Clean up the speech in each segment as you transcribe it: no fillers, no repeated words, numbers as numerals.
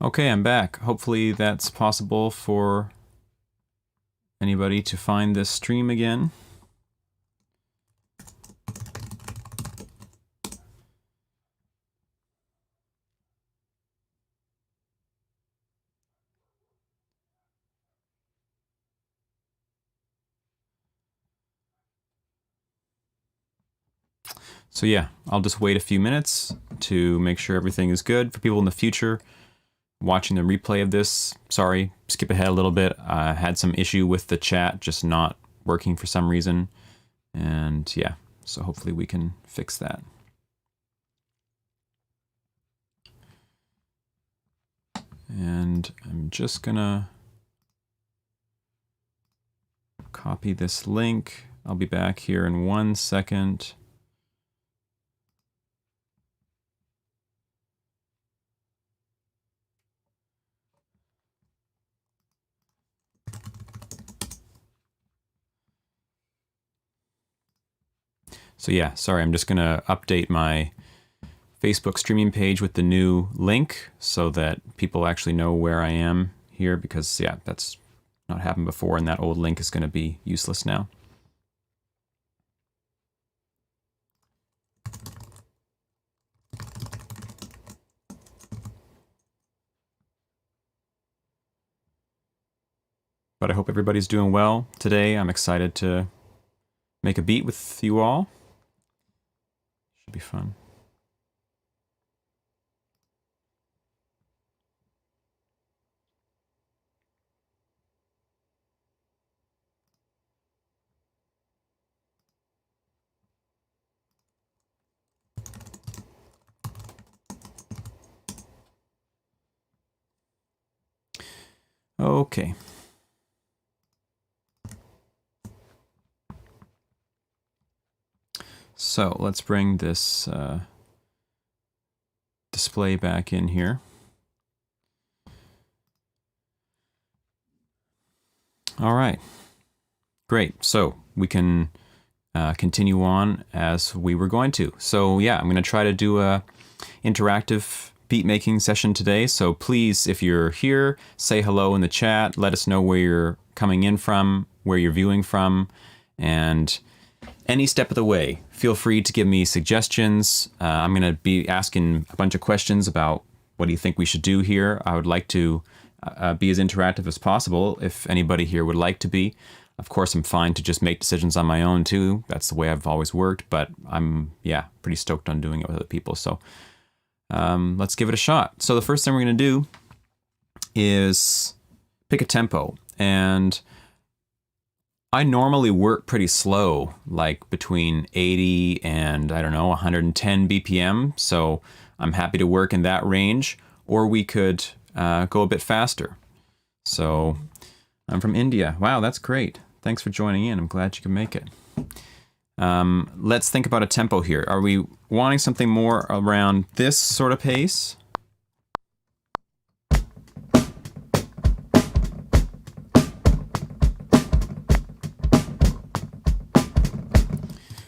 Okay, I'm back. Hopefully that's possible for anybody to find this stream again. So yeah, I'll just wait a few minutes to make sure everything is good. For people in the future watching the replay of this, sorry, skip ahead a little bit. I had some issue with the chat just not working for some reason. And yeah, so hopefully we can fix that. And I'm just gonna copy this link. I'll be back here in 1 second. So yeah, sorry, I'm just gonna update my Facebook streaming page with the new link so that people actually know where I am here, because yeah, that's not happened before and that old link is gonna be useless now. But I hope everybody's doing well today. I'm excited to make a beat with you all. Should be fun. Okay. So let's bring this display back in here. All right, great. So we can continue on as we were going to. So yeah, I'm going to try to do a interactive beat making session today. So please, if you're here, say hello in the chat. Let us know where you're coming in from, where you're viewing from, and any step of the way, feel free to give me suggestions. I'm going to be asking a bunch of questions about what do you think we should do here. I would like to be as interactive as possible if anybody here would like to be. Of course, I'm fine to just make decisions on my own too. That's the way I've always worked, but I'm, yeah, pretty stoked on doing it with other people. So let's give it a shot. So the first thing we're going to do is pick a tempo. And I normally work pretty slow, like between 80 and, I don't know, 110 BPM. So I'm happy to work in that range, or we could go a bit faster. So I'm from India. Wow, that's great. Thanks for joining in. I'm glad you can make it. Let's think about a tempo here. Are we wanting something more around this sort of pace?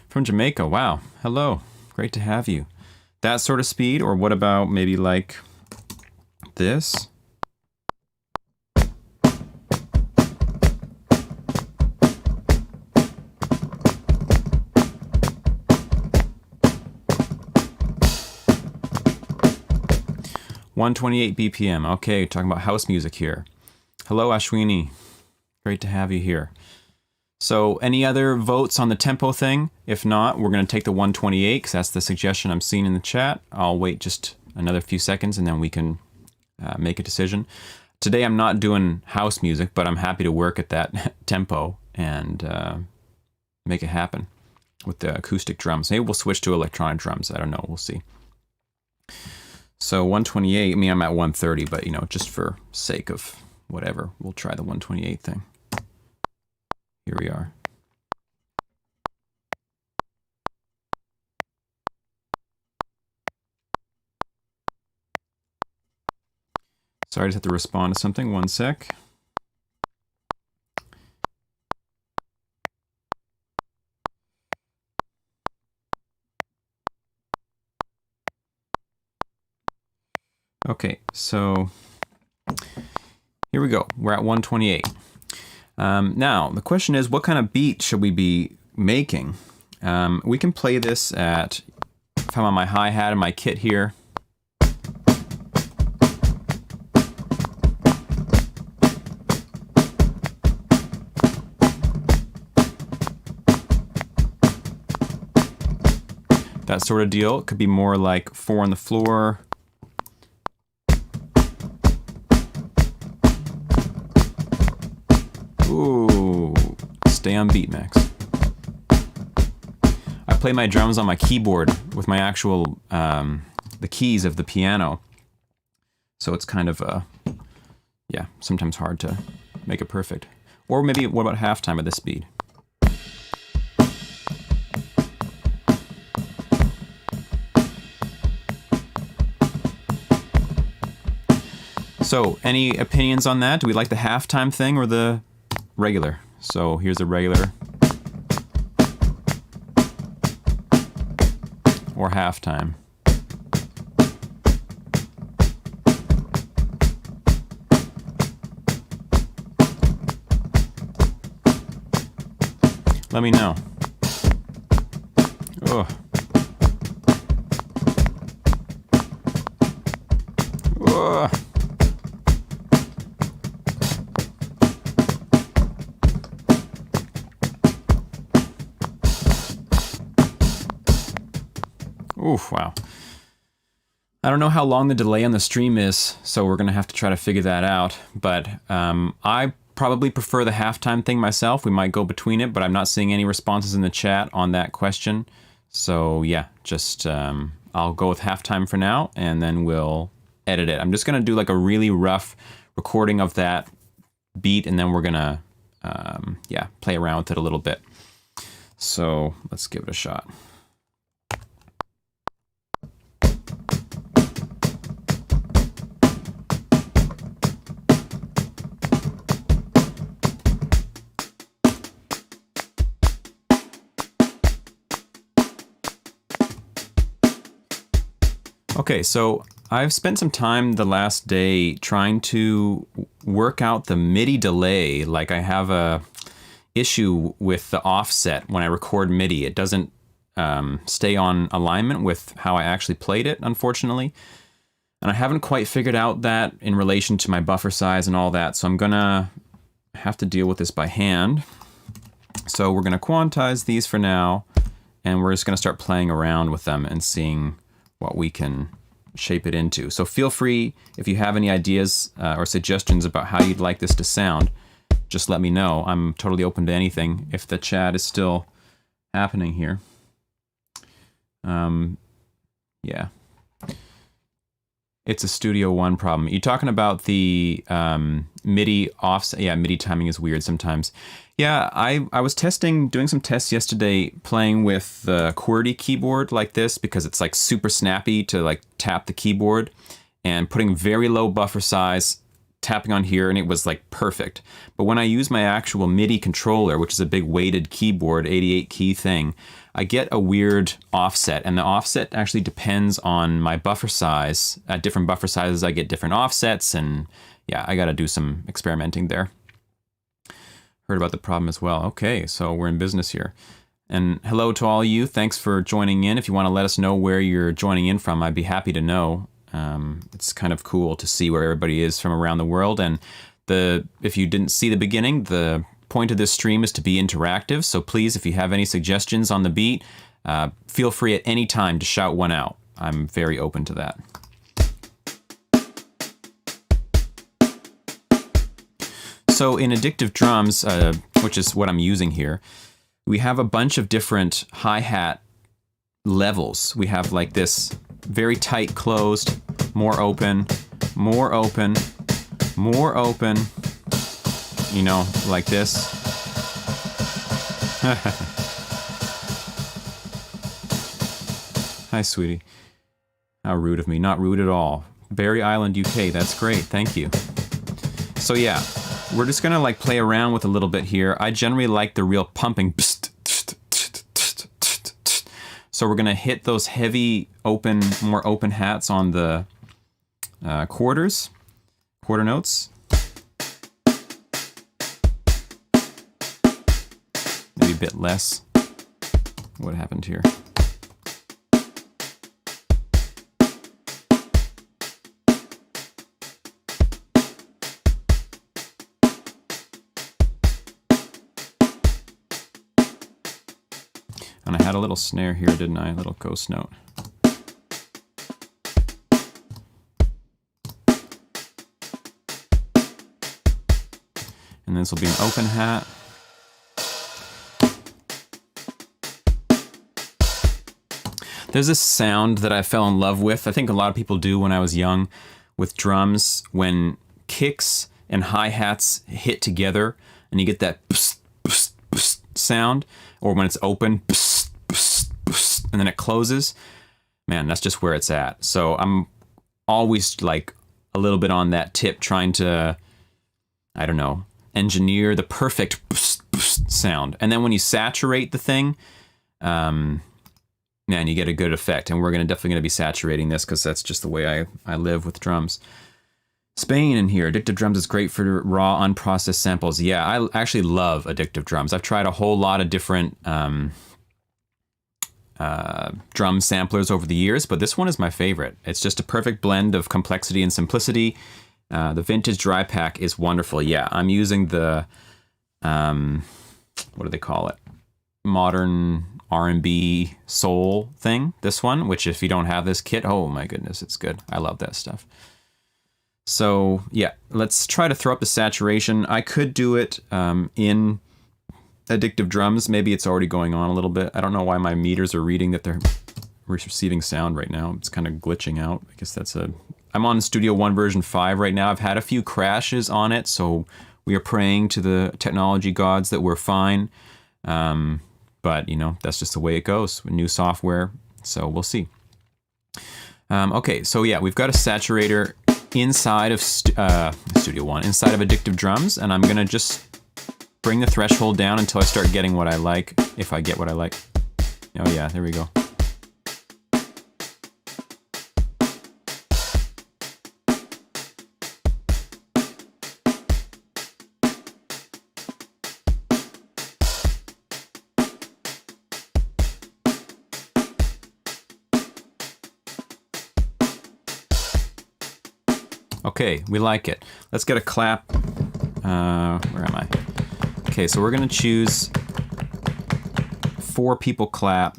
From Jamaica. Wow. Hello. Great to have you. That sort of speed, or what about maybe like this? $128 BPM. Okay, talking about house music here. Hello, Ashwini. Great to have you here. So any other votes on the tempo thing? If not, we're going to take the 128 because that's the suggestion I'm seeing in the chat. I'll wait just another few seconds and then we can make a decision. Today I'm not doing house music, but I'm happy to work at that tempo and make it happen with the acoustic drums. Maybe we'll switch to electronic drums. I don't know. We'll see. So 128, I mean, I'm at 130, but, you know, just for sake of whatever, we'll try the 128 thing. Here we are. Sorry, I just have to respond to something. 1 sec. Okay, so here we go. We're at 128. Now, the question is, what kind of beat should we be making? We can play this at, if I'm on my hi-hat and my kit here. That sort of deal. It could be more like 4 on the floor. Ooh, stay on beat, Max. I play my drums on my keyboard with my actual, the keys of the piano. So it's kind of, yeah, sometimes hard to make it perfect. Or maybe, what about halftime at this speed? So, any opinions on that? Do we like the halftime thing or the regular? So, here's a regular. Or halftime. Let me know. Ugh. Ugh. Oof, wow. I don't know how long the delay on the stream is, so we're going to have to try to figure that out. But I probably prefer the halftime thing myself. We might go between it, but I'm not seeing any responses in the chat on that question. So yeah, just I'll go with halftime for now, and then we'll edit it. I'm just going to do like a really rough recording of that beat, and then we're going to, yeah, play around with it a little bit. So let's give it a shot. Okay, so I've spent some time the last day trying to work out the MIDI delay. Like, I have a issue with the offset when I record MIDI. It doesn't stay on alignment with how I actually played it, unfortunately. And I haven't quite figured out that in relation to my buffer size and all that, so I'm gonna have to deal with this by hand. So we're gonna quantize these for now, and we're just gonna start playing around with them and seeing what we can shape it into. So feel free, if you have any ideas or suggestions about how you'd like this to sound, just let me know. I'm totally open to anything if the chat is still happening here. Yeah. It's a Studio One problem. You're talking about the MIDI offset. Yeah, MIDI timing is weird sometimes. Yeah, I was doing some tests yesterday playing with the QWERTY keyboard like this because it's like super snappy to like tap the keyboard, and putting very low buffer size, tapping on here, and it was like perfect. But when I use my actual MIDI controller, which is a big weighted keyboard, 88 key thing, I get a weird offset, and the offset actually depends on my buffer size. At different buffer sizes, I get different offsets, and yeah, I gotta do some experimenting there. Heard about the problem as well. Okay, so we're in business here. And hello to all of you. Thanks for joining in. If you want to let us know where you're joining in from, I'd be happy to know. It's kind of cool to see where everybody is from around the world. And if you didn't see the beginning, the point of this stream is to be interactive. So please, if you have any suggestions on the beat, feel free at any time to shout one out. I'm very open to that. So in Addictive Drums, which is what I'm using here, we have a bunch of different hi-hat levels. We have like this very tight closed, more open, more open, more open, you know, like this. Hi, sweetie. How rude of me. Not rude at all. Barry Island, UK. That's great. Thank you. So yeah, we're just gonna like play around with a little bit here. I generally like the real pumping. So we're gonna hit those heavy open, more open hats on the quarter notes. a bit less. What happened here? And I had a little snare here, didn't I? A little ghost note. And this will be an open hat. There's this sound that I fell in love with. I think a lot of people do when I was young with drums, when kicks and hi-hats hit together and you get that psst, psst, psst sound, or when it's open, psst, psst, psst, and then it closes. Man, that's just where it's at. So I'm always like a little bit on that tip, trying to, I don't know, engineer the perfect sound. And then when you saturate the thing, man, you get a good effect. And we're definitely going to be saturating this because that's just the way I live with drums. Spain in here, addictive drums is great for raw, unprocessed samples. Yeah, I actually love addictive drums. I've tried a whole lot of different drum samplers over the years, but this one is my favorite. It's just a perfect blend of complexity and simplicity. The vintage dry pack is wonderful. Yeah, I'm using the, what do they call it? Modern R&B soul thing, this one, which if you don't have this kit, oh my goodness, it's good. I love that stuff. So yeah, let's try to throw up the saturation. I could do it in addictive drums. Maybe it's already going on a little bit. I don't know why my meters are reading that they're receiving sound right now. It's kind of glitching out. I guess that's I'm on Studio One version 5 right now. I've had a few crashes on it, so we are praying to the technology gods that we're fine. But, you know, that's just the way it goes with new software, so we'll see. Okay, so yeah, we've got a saturator inside of Studio One, inside of addictive drums, and I'm going to just bring the threshold down until I start getting what I like, if I get what I like. Oh yeah, there we go. Okay, we like it. Let's get a clap. Where am I? Okay, so we're gonna choose 4 people clap.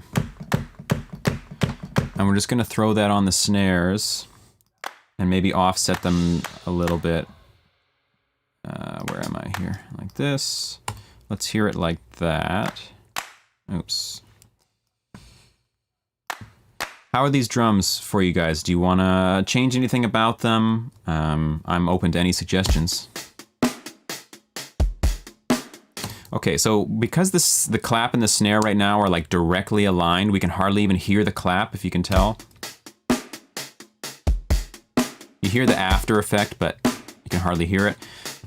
And we're just gonna throw that on the snares and maybe offset them a little bit. Where am I here? Like this. Let's hear it like that. Oops. How are these drums for you guys? Do you want to change anything about them? I'm open to any suggestions. Okay, so because the clap and the snare right now are like directly aligned, we can hardly even hear the clap, if you can tell. You hear the after effect, but you can hardly hear it.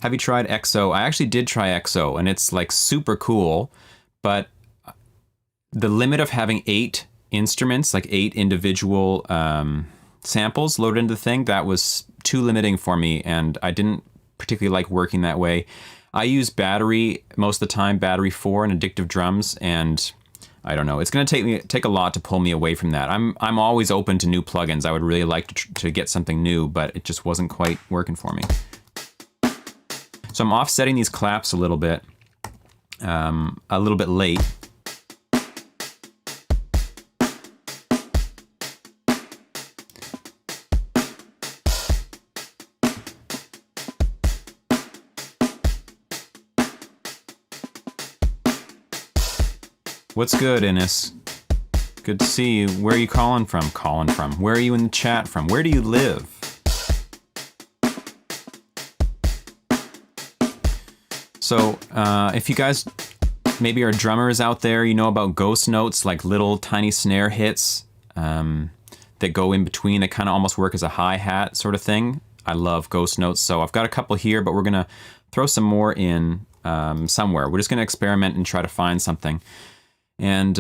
Have you tried XO? I actually did try XO, and it's like super cool, but the limit of having 8 instruments, like 8 individual samples loaded into the thing, that was too limiting for me, and I didn't particularly like working that way. I use battery most of the time, battery 4 and addictive drums, and I don't know, it's going to take a lot to pull me away from that. I'm always open to new plugins. I would really like to get something new, but it just wasn't quite working for me. So I'm offsetting these claps a little bit late. What's good, Innes? Good to see you. Where are you calling from? Where are you in the chat from? Where do you live? So, if you guys maybe are drummers out there, you know about ghost notes, like little tiny snare hits that go in between, that kind of almost work as a hi-hat sort of thing. I love ghost notes, so I've got a couple here, but we're going to throw some more in somewhere. We're just going to experiment and try to find something. And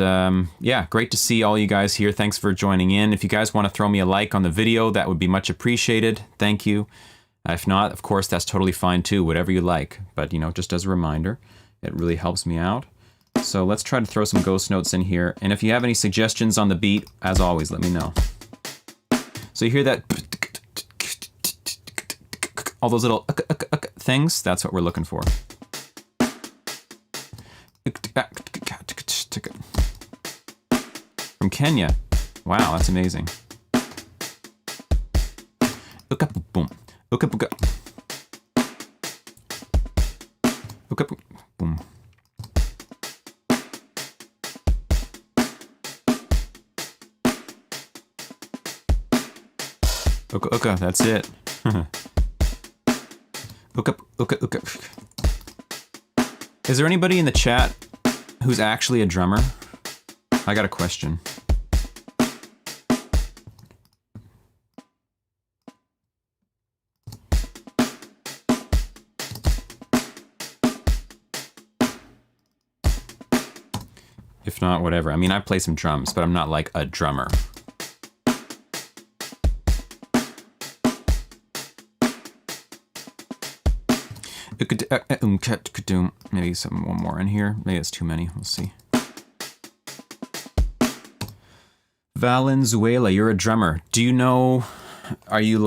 yeah, great to see all you guys here. Thanks for joining in. If you guys want to throw me a like on the video, that would be much appreciated. Thank you. If not, of course, that's totally fine too, whatever you like. But, you know, just as a reminder, it really helps me out. So let's try to throw some ghost notes in here. And if you have any suggestions on the beat, as always, let me know. So you hear that, all those little things, that's what we're looking for. From Kenya. Wow, that's amazing. Boom. Boom. Okay, that's it. Okay. Is there anybody in the chat who's actually a drummer? I got a question. If not, whatever. I mean, I play some drums, but I'm not like a drummer. Maybe one more in here. Maybe it's too many. We'll see. Valenzuela, you're a drummer. Do you know? Are you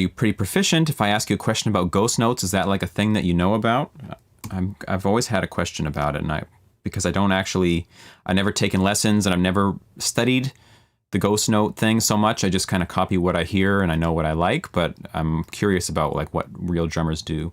pretty proficient? If I ask you a question about ghost notes, is that like a thing that you know about? I've always had a question about it, and because I've never taken lessons and I've never studied the ghost note thing so much. I just kind of copy what I hear and I know what I like, but I'm curious about like what real drummers do.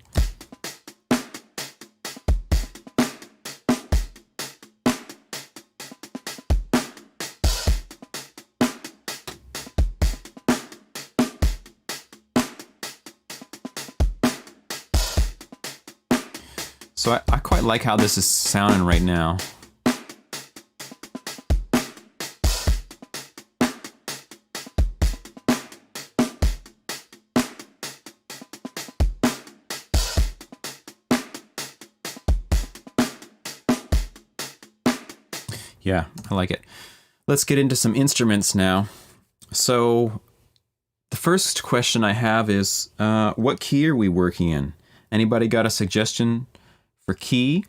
So I quite like how this is sounding right now. Yeah, I like it. Let's get into some instruments now. So the first question I have is, what key are we working in? Anybody got a suggestion for key?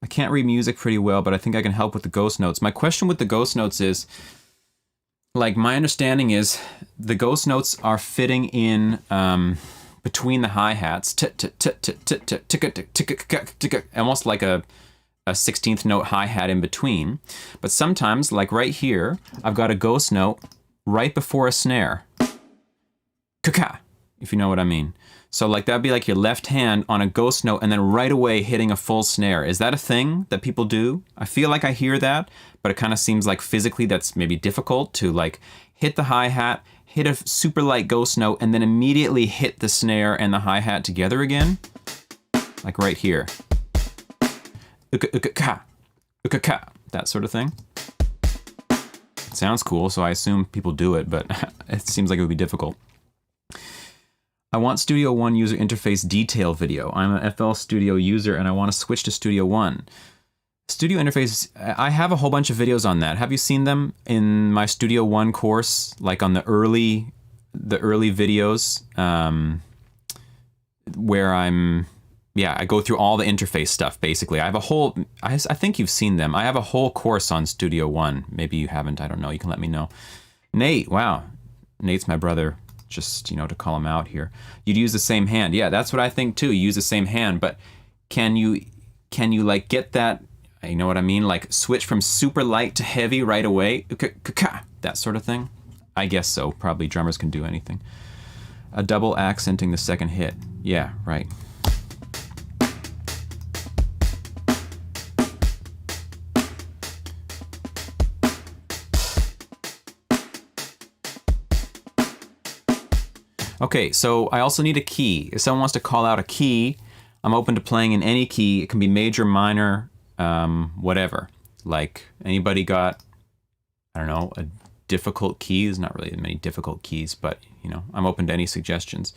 I can't read music pretty well, but I think I can help with the ghost notes. My question with the ghost notes is, like, my understanding is the ghost notes are fitting in between the hi-hats, almost like a 16th note hi-hat in between. But sometimes, like right here, I've got a ghost note right before a snare. Ka-ka, if you know what I mean. So like that'd be like your left hand on a ghost note and then right away hitting a full snare. Is that a thing that people do? I feel like I hear that, but it kind of seems like physically that's maybe difficult to like hit the hi-hat, hit a super light ghost note, and then immediately hit the snare and the hi-hat together again. Like right here. That sort of thing. It sounds cool, so I assume people do it, but it seems like it would be difficult. I want Studio One user interface detail video. I'm an FL Studio user and I want to switch to Studio One. Studio interface, I have a whole bunch of videos on that. Have you seen them in my Studio One course? Like on the early videos where I go through all the interface stuff basically. I have a whole, I think you've seen them. I have a whole course on Studio One. Maybe you haven't, I don't know. You can let me know. Nate, wow. Nate's my brother. Just, to call him out here. You'd use the same hand. Yeah, that's what I think too. You use the same hand, but can you like get that, you know what I mean? Like switch from super light to heavy right away? That sort of thing? I guess so. Probably drummers can do anything. A double accenting the second hit. Yeah, right. Okay, so I also need a key. If someone wants to call out a key, I'm open to playing in any key. It can be major, minor, whatever. Like, anybody got, I don't know, a difficult key? There's not really many difficult keys, but, I'm open to any suggestions.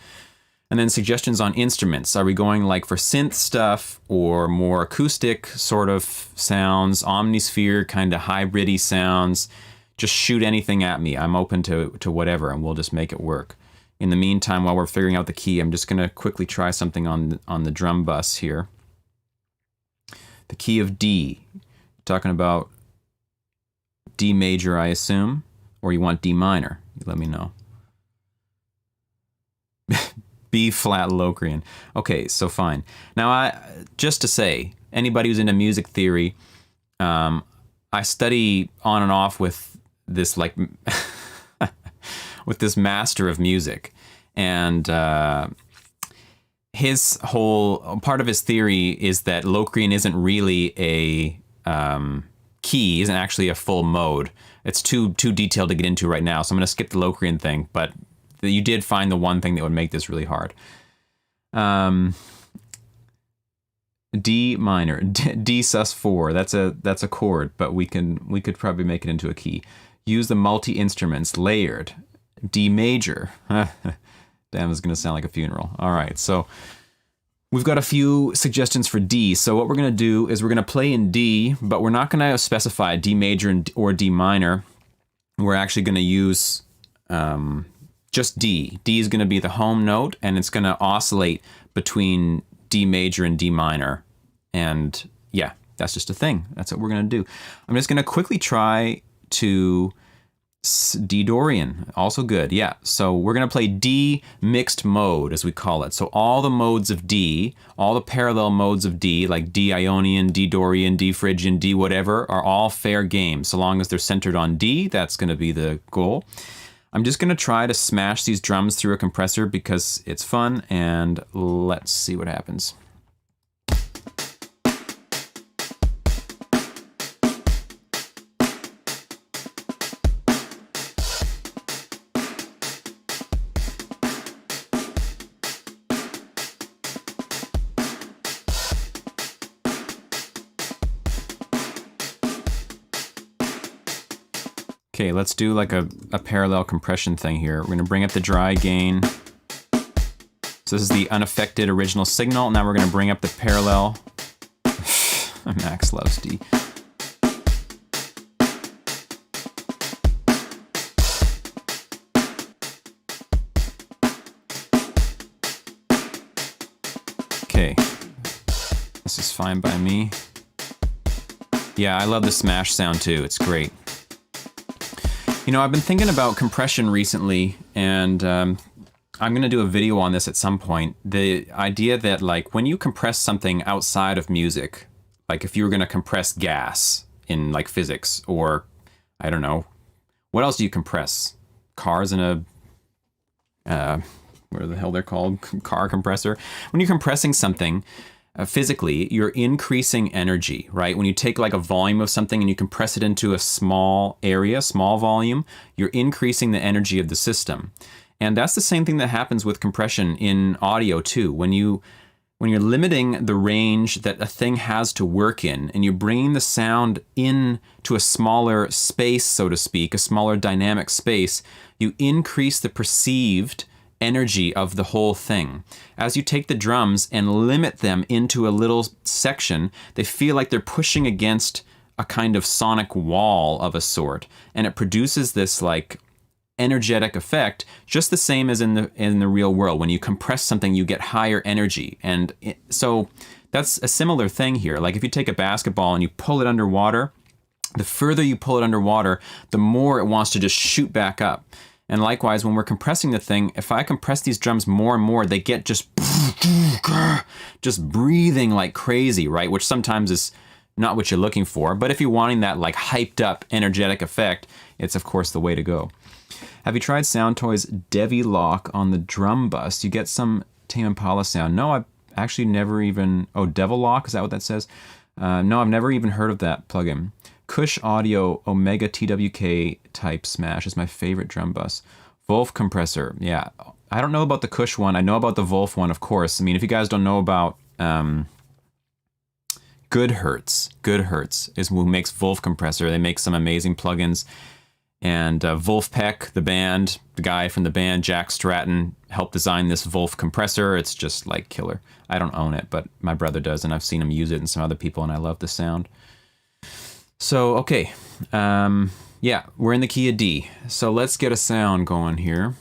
And then suggestions on instruments. Are we going like for synth stuff or more acoustic sort of sounds, omnisphere kind of hybrid-y sounds? Just shoot anything at me. I'm open to whatever, and we'll just make it work. In the meantime, while we're figuring out the key, I'm just going to quickly try something on the drum bus here. The key of D. Talking about D major, I assume, or you want D minor. You let me know. B flat Locrian. Okay, so fine. Now, just to say, anybody who's into music theory, I study on and off with this like with this master of music, and his whole part of his theory is that Locrian isn't really a key, isn't actually a full mode. It's too detailed to get into right now, so I'm going to skip the Locrian thing, but you did find the one thing that would make this really hard. D minor, D sus4. That's a chord, but we could probably make it into a key. Use the multi-instruments, layered. D major. Damn, it's going to sound like a funeral. All right, so we've got a few suggestions for D. So what we're going to do is we're going to play in D, but we're not going to specify D major or D minor. We're actually going to use just D. D is going to be the home note, and it's going to oscillate between D major and D minor. And yeah, that's just a thing. That's what we're going to do. I'm just going to quickly try to D Dorian, also good. Yeah, so we're going to play D mixed mode, as we call it. So all the modes of D, all the parallel modes of D, like D Ionian, D Dorian, D Phrygian, D whatever, are all fair game. So long as they're centered on D, that's going to be the goal. I'm just going to try to smash these drums through a compressor because it's fun, and let's see what happens. Okay, let's do like a parallel compression thing here. We're gonna bring up the dry gain. So this is the unaffected original signal. Now we're gonna bring up the parallel. Max loves D. Okay, this is fine by me. Yeah, I love the smash sound too, it's great. You know, I've been thinking about compression recently, and I'm going to do a video on this at some point. The idea that, like, when you compress something outside of music, like if you were going to compress gas in, like, physics, or, I don't know, what else do you compress? Cars in a, what the hell they're called? Car compressor? When you're compressing something, physically, you're increasing energy, right? When you take like a volume of something and you compress it into a small area, small volume, you're increasing the energy of the system. And that's the same thing that happens with compression in audio too. When you're limiting the range that a thing has to work in, and you're bringing the sound in to a smaller space, so to speak, a smaller dynamic space, you increase the perceived energy of the whole thing. As you take the drums and limit them into a little section, they feel like they're pushing against a kind of sonic wall of a sort, and it produces this like energetic effect, just the same as in the real world. When you compress something, you get higher energy, and so that's a similar thing here. Like if you take a basketball and you pull it underwater, the further you pull it underwater, the more it wants to just shoot back up. And likewise, when we're compressing the thing, if I compress these drums more and more, they get just breathing like crazy, right? Which sometimes is not what you're looking for. But if you're wanting that like hyped up, energetic effect, it's of course the way to go. Have you tried Soundtoys Devi Lock on the drum bus? You get some Tame Impala sound. No, I've actually never even... Oh, Devil Lock, is that what that says? No, I've never even heard of that plugin. Kush Audio Omega TWK type smash is my favorite drum bus. Wolf compressor, yeah. I don't know about the Kush one. I know about the Wolf one, of course. I mean, if you guys don't know about Goodhertz is who makes Wolf compressor. They make some amazing plugins. And Wolfpack, the band, the guy from the band, Jack Stratton, helped design this Wolf compressor. It's just like killer. I don't own it, but my brother does, and I've seen him use it and some other people, and I love the sound. So, okay, yeah, we're in the key of D. So let's get a sound going here.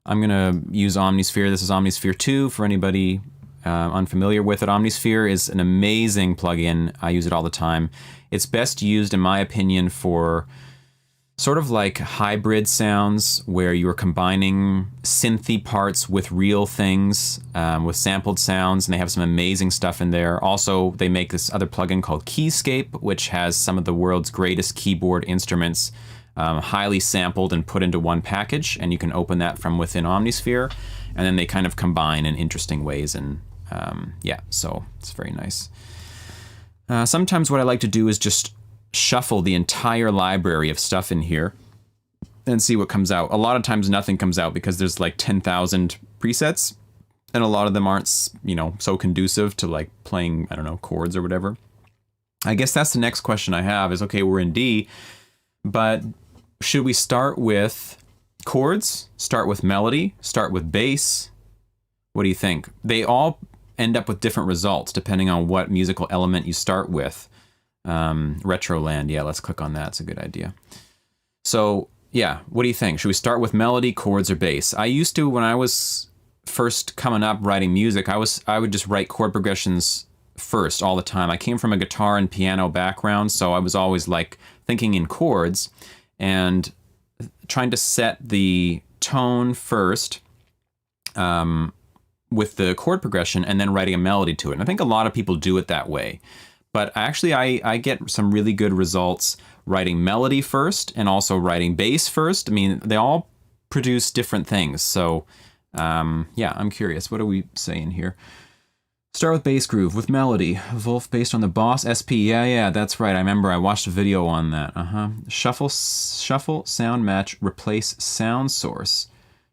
I'm going to use Omnisphere. This is Omnisphere 2 for anybody unfamiliar with it, Omnisphere is an amazing plugin. I use it all the time. It's best used, in my opinion, for sort of like hybrid sounds where you're combining synthy parts with real things, with sampled sounds, and they have some amazing stuff in there. Also, they make this other plugin called Keyscape, which has some of the world's greatest keyboard instruments highly sampled and put into one package, and you can open that from within Omnisphere, and then they kind of combine in interesting ways, and yeah, so it's very nice. Sometimes what I like to do is just shuffle the entire library of stuff in here and see what comes out. A lot of times nothing comes out because there's like 10,000 presets, and a lot of them aren't, you know, so conducive to like playing, I don't know, chords or whatever. I guess that's the next question I have is, okay, we're in D, but should we start with chords, start with melody, start with bass? What do you think? They all end up with different results depending on what musical element you start with. Retroland, yeah, let's click on that. It's a good idea. So yeah, what do you think? Should we start with melody, chords, or bass? I used to, when I was first coming up writing music, I would just write chord progressions first all the time. I came from a guitar and piano background, so I was always like thinking in chords and trying to set the tone first with the chord progression and then writing a melody to it. And I think a lot of people do it that way. But actually, I get some really good results writing melody first and also writing bass first. I mean, they all produce different things. So, yeah, I'm curious. What are we saying here? Start with bass groove, with melody. Wolf based on the Boss SP. Yeah, that's right. I remember I watched a video on that. Shuffle, sound match, replace sound source.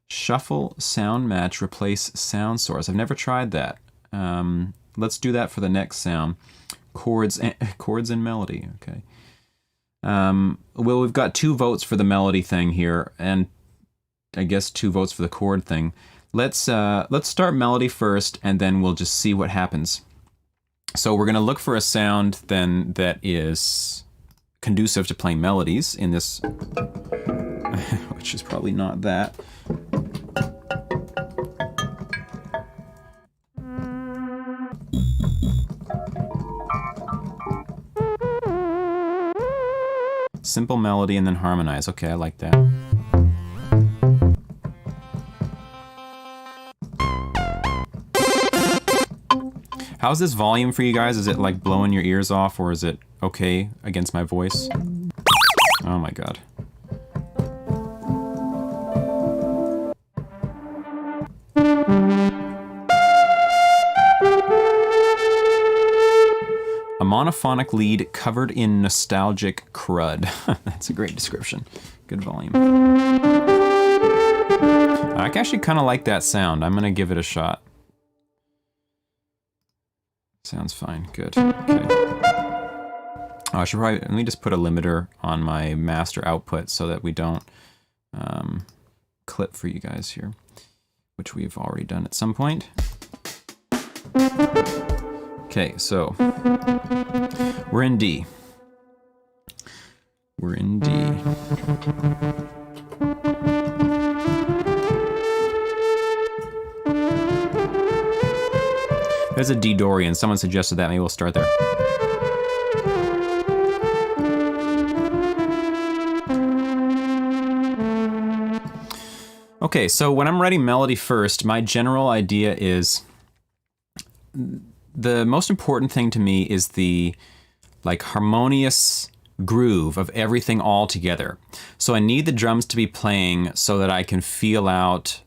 Shuffle, sound match, replace sound source. I've never tried that. Let's do that for the next sound. Chords and melody. Okay. Well, we've got 2 votes for the melody thing here, and I guess 2 votes for the chord thing. Let's start melody first, and then we'll just see what happens. So we're gonna look for a sound then that is conducive to playing melodies in this, which is probably not that. Simple melody and then harmonize. Okay, I like that. How's this volume for you guys? Is it like blowing your ears off, or is it okay against my voice? Oh my god. A monophonic lead covered in nostalgic crud. That's a great description. Good volume. I actually kind of like that sound. I'm gonna give it a shot. Sounds fine. Good. Okay. Oh, I should probably, let me just put a limiter on my master output so that we don't clip for you guys here, which we've already done at some point. Okay, so we're in D. We're in D. There's a D Dorian. Someone suggested that. Maybe we'll start there. Okay, so when I'm writing melody first, my general idea is the most important thing to me is the like harmonious groove of everything all together. So I need the drums to be playing so that I can feel out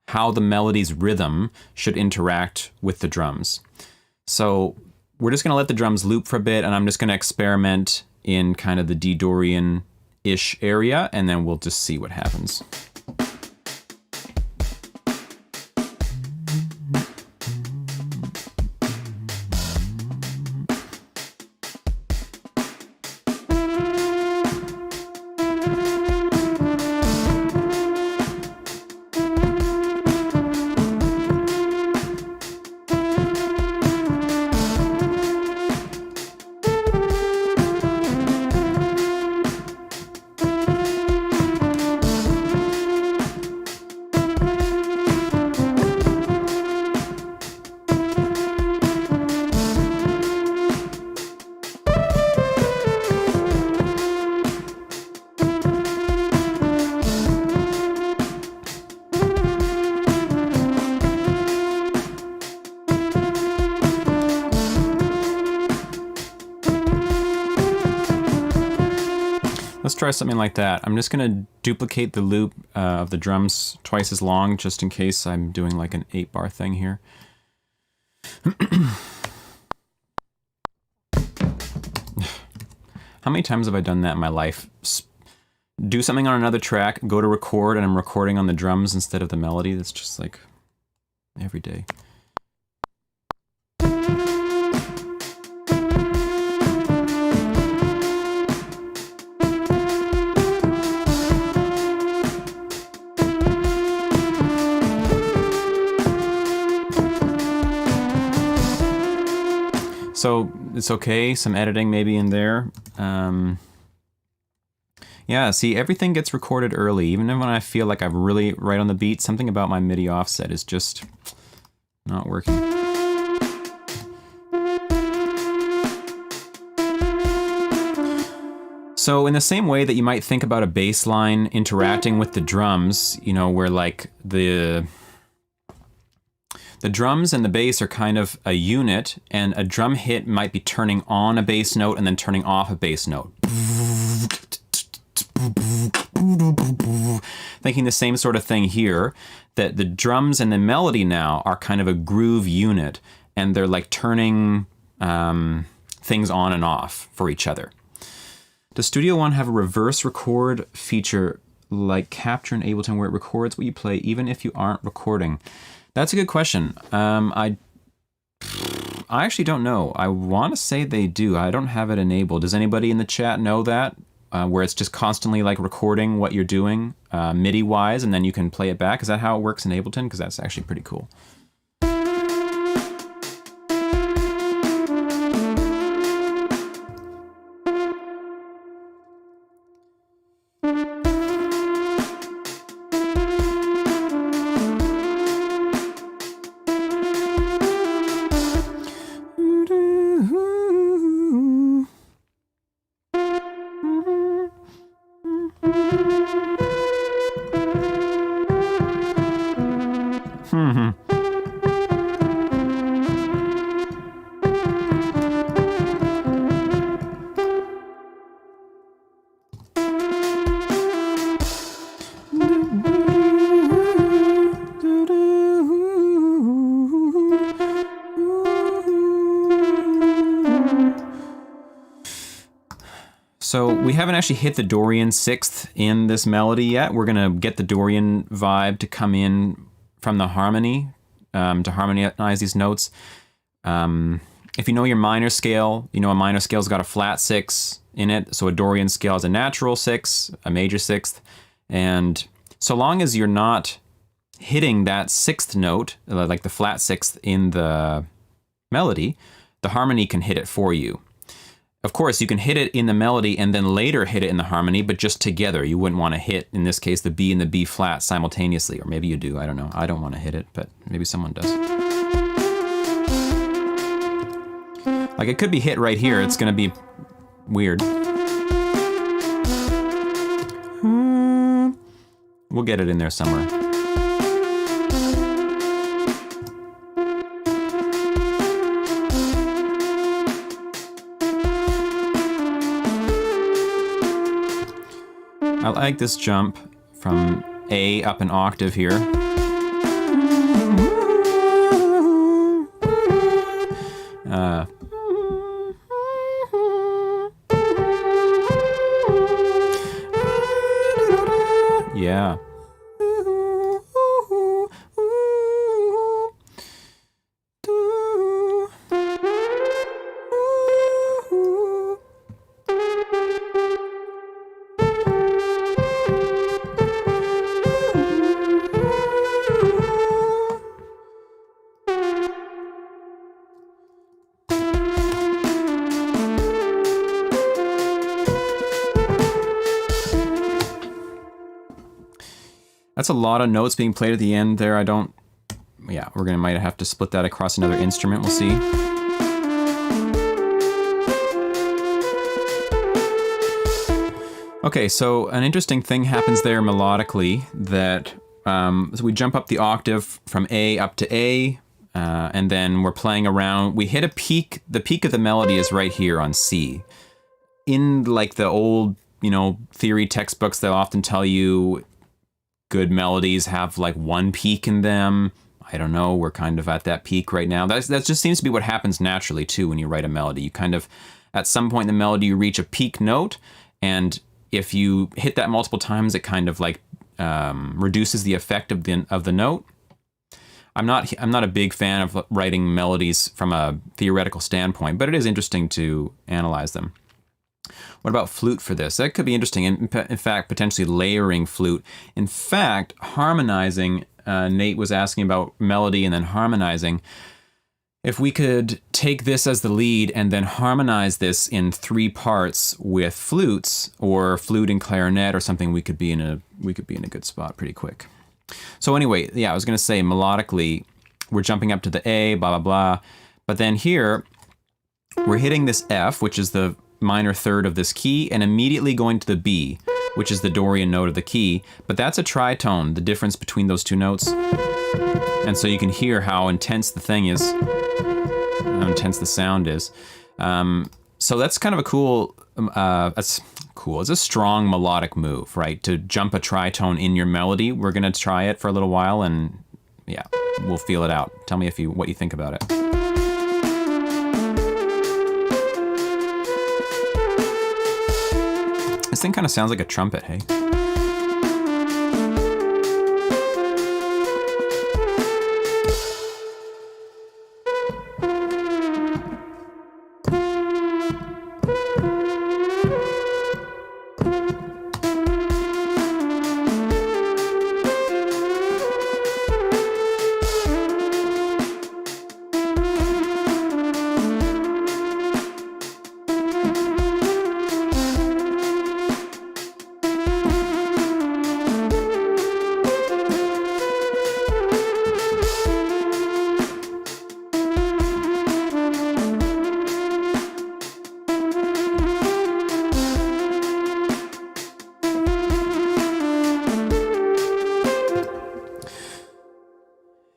how the melody's rhythm should interact with the drums. So we're just gonna let the drums loop for a bit, and I'm just gonna experiment in kind of the D Dorian-ish area, and then we'll just see what happens. try something like that. I'm just going to duplicate the loop of the drums twice as long, just in case I'm doing like an 8-bar thing here. How many times have I done that in my life? Do something on another track, go to record, and I'm recording on the drums instead of the melody. That's just like every day. So it's okay, some editing maybe in there. Yeah, see, everything gets recorded early. Even when I feel like I'm really right on the beat, something about my MIDI offset is just not working. So in the same way that you might think about a bass line interacting with the drums, you know, where like the drums and the bass are kind of a unit, and a drum hit might be turning on a bass note and then turning off a bass note. Thinking the same sort of thing here, that the drums and the melody now are kind of a groove unit, and they're like turning things on and off for each other. Does Studio One have a reverse record feature like Capture in Ableton where it records what you play even if you aren't recording? That's a good question. I actually don't know. I want to say they do. I don't have it enabled. Does anybody in the chat know that? Where it's just constantly like recording what you're doing MIDI-wise, and then you can play it back. Is that how it works in Ableton? Because that's actually pretty cool. So we haven't actually hit the Dorian sixth in this melody yet. We're going to get the Dorian vibe to come in from the harmony, to harmonize these notes. If you know your minor scale, you know a minor scale's got a flat 6 in it, so a Dorian scale has a natural 6, a major 6th, and so long as you're not hitting that 6th note, like the flat 6th in the melody, the harmony can hit it for you. Of course, you can hit it in the melody and then later hit it in the harmony, but just together. You wouldn't want to hit, in this case, the B and the B flat simultaneously, or maybe you do, I don't know. I don't want to hit it, but maybe someone does. Like it could be hit right here, it's gonna be weird. We'll get it in there somewhere. I like this jump from A up an octave here. Yeah. That's a lot of notes being played at the end there. Yeah, might have to split that across another instrument. We'll see. Okay, so an interesting thing happens there melodically that so we jump up the octave from A up to A, and then we're playing around. We hit a peak. The peak of the melody is right here on C. In like the old theory textbooks, they'll often tell you good melodies have like one peak in them. I don't know, we're kind of at that peak right now. That just seems to be what happens naturally too when you write a melody. You kind of, at some point in the melody, you reach a peak note, and if you hit that multiple times, it kind of like reduces the effect of the note. I'm not a big fan of writing melodies from a theoretical standpoint, but it is interesting to analyze them. What about flute for this? That could be interesting. In fact, potentially layering flute. In fact, harmonizing, Nate was asking about melody and then harmonizing. If we could take this as the lead and then harmonize this in 3 parts with flutes, or flute and clarinet or something, we could be in a good spot pretty quick. So anyway, yeah, I was going to say melodically, we're jumping up to the A, blah, blah, blah. But then here, we're hitting this F, which is the minor third of this key, and immediately going to the B, which is the Dorian note of the key. But that's a tritone, the difference between those 2 notes. And so you can hear how intense the thing is, how intense the sound is. So that's kind of a cool, it's a strong melodic move, right? To jump a tritone in your melody. We're gonna try it for a little while, and yeah, we'll feel it out. Tell me what you think about it. This thing kind of sounds like a trumpet, hey?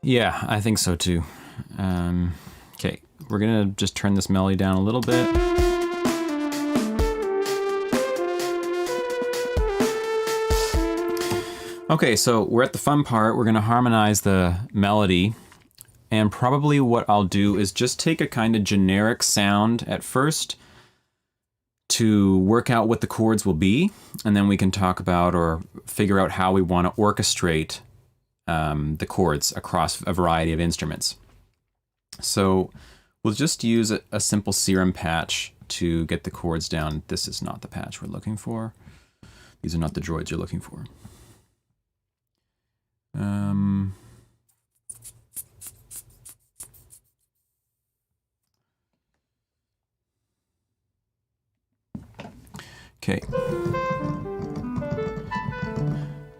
Yeah, I think so too. Okay, we're gonna just turn this melody down a little bit. Okay, so we're at the fun part. We're gonna harmonize the melody, and probably what I'll do is just take a kind of generic sound at first to work out what the chords will be, and then we can talk about or figure out how we want to orchestrate the chords across a variety of instruments. So we'll just use a simple serum patch to get the chords down. This is not the patch we're looking for. These are not the droids you're looking for. Okay.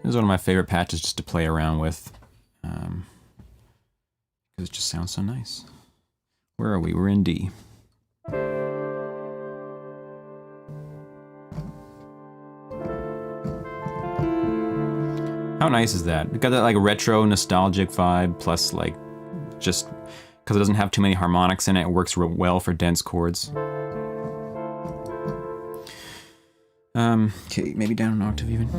This is one of my favorite patches just to play around with, because it just sounds so nice. Where are we? We're in D. How nice is that? It got that like retro nostalgic vibe, plus like just because it doesn't have too many harmonics in it, it works real well for dense chords. Okay, maybe down an octave even.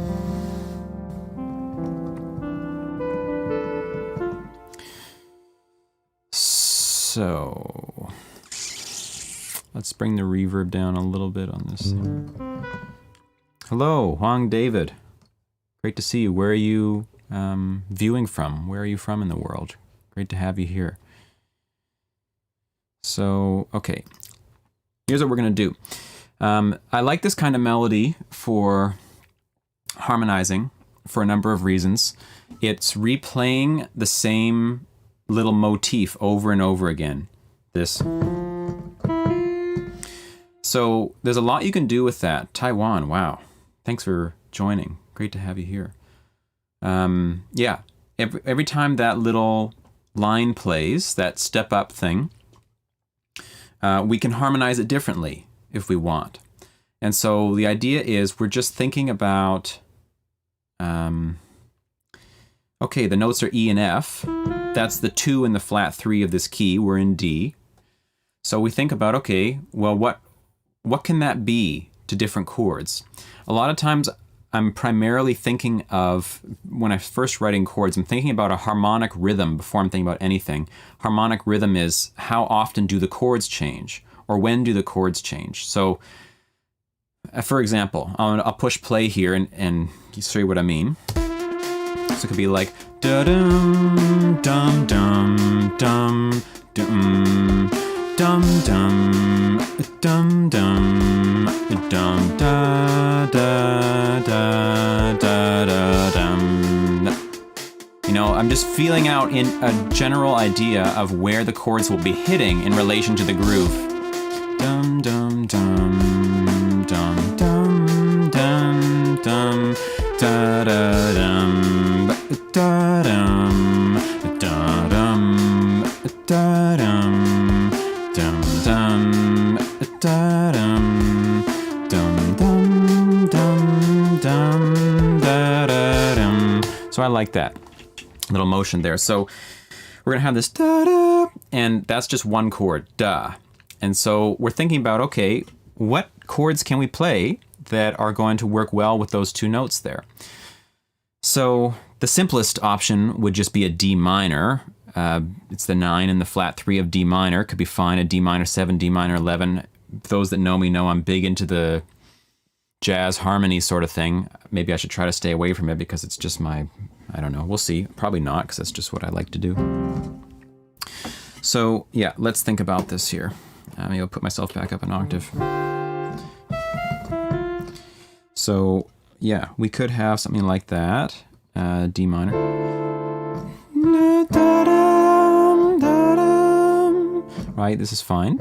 So let's bring the reverb down a little bit on this thing. Hello, Huang David. Great to see you. Where are you viewing from? Where are you from in the world? Great to have you here. So, okay. Here's what we're going to do. I like this kind of melody for harmonizing for a number of reasons. It's replaying the same little motif over and over again. This. So there's a lot you can do with that. Taiwan, wow. Thanks for joining. Great to have you here. Yeah, every time that little line plays, that step up thing, we can harmonize it differently if we want. And so the idea is we're just thinking about, okay, the notes are E and F. That's the 2 and the flat 3 of this key. We're in D. So we think about, okay, well, what can that be to different chords. A lot of times I'm primarily thinking of, when I'm first writing chords, I'm thinking about a harmonic rhythm before I'm thinking about anything. Harmonic rhythm is how often do the chords change, or when do the chords change. So, for example, I'll push play here and show you what I mean. So it could be like da dum dum dum dum dum dum dum dum dum dum da da da da da dum. You know, I'm just feeling out in a general idea of where the chords will be hitting in relation to the groove. Dum dum dum dum dum dum dum da da dum da dum da dum da dum dum dum da dum dum dum dum dum da da dum. So I like that little motion there. So we're gonna have this da da, and that's just one chord, da. And so we're thinking about, okay, what chords can we play that are going to work well with those two notes there? So the simplest option would just be a D minor. It's the 9 and the flat 3 of D minor. Could be fine, a D minor 7, D minor 11. Those that know me know I'm big into the jazz harmony sort of thing. Maybe I should try to stay away from it because it's just my, I don't know, we'll see. Probably not, because that's just what I like to do. So yeah, let's think about this here. Maybe I'll put myself back up an octave. So yeah, we could have something like that. D minor. Right, this is fine.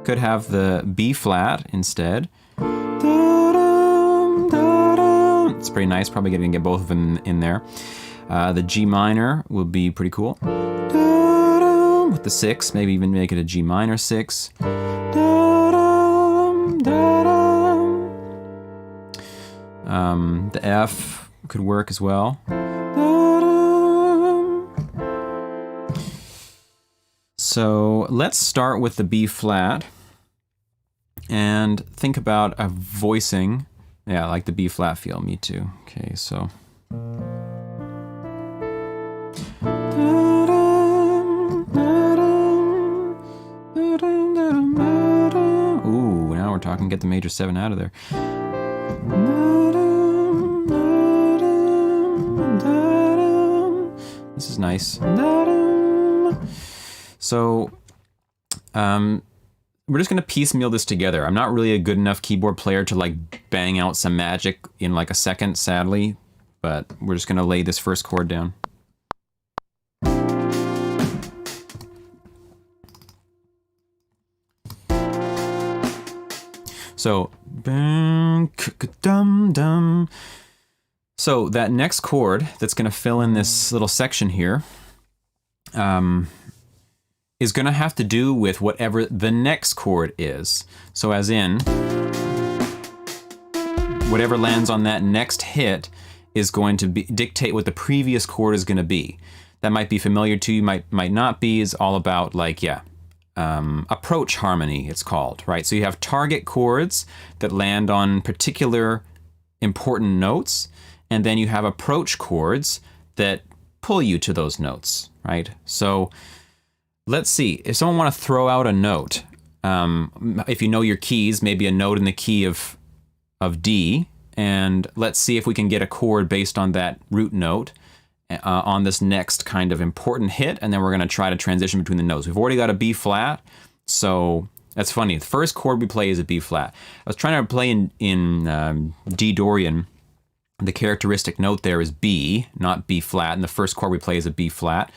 Could have the B flat instead. It's pretty nice, probably gonna get both of them in there. The G minor would be pretty cool. With the 6, maybe even make it a G minor 6. The F could work as well. So let's start with the B flat and think about a voicing. Yeah, I like the B flat feel, me too. Okay, so. Ooh, now we're talking, get the major 7 out of there. This is nice. So, we're just gonna piecemeal this together. I'm not really a good enough keyboard player to like bang out some magic in like a second, sadly, but we're just gonna lay this first chord down. So, dum. So that next chord that's going to fill in this little section here is going to have to do with whatever the next chord is. So as in, whatever lands on that next hit is going to dictate what the previous chord is going to be. That might be familiar to you, might not be. Is all about like, yeah, approach harmony, it's called, right? So you have target chords that land on particular important notes, and then you have approach chords that pull you to those notes, right? So let's see, if someone want to throw out a note, if you know your keys, maybe a note in the key of D, and let's see if we can get a chord based on that root note on this next kind of important hit, and then we're going to try to transition between the notes. We've already got a B flat, so that's funny. The first chord we play is a B flat. I was trying to play in D Dorian. The characteristic note there is B, not B flat, and the first chord we play is a B flat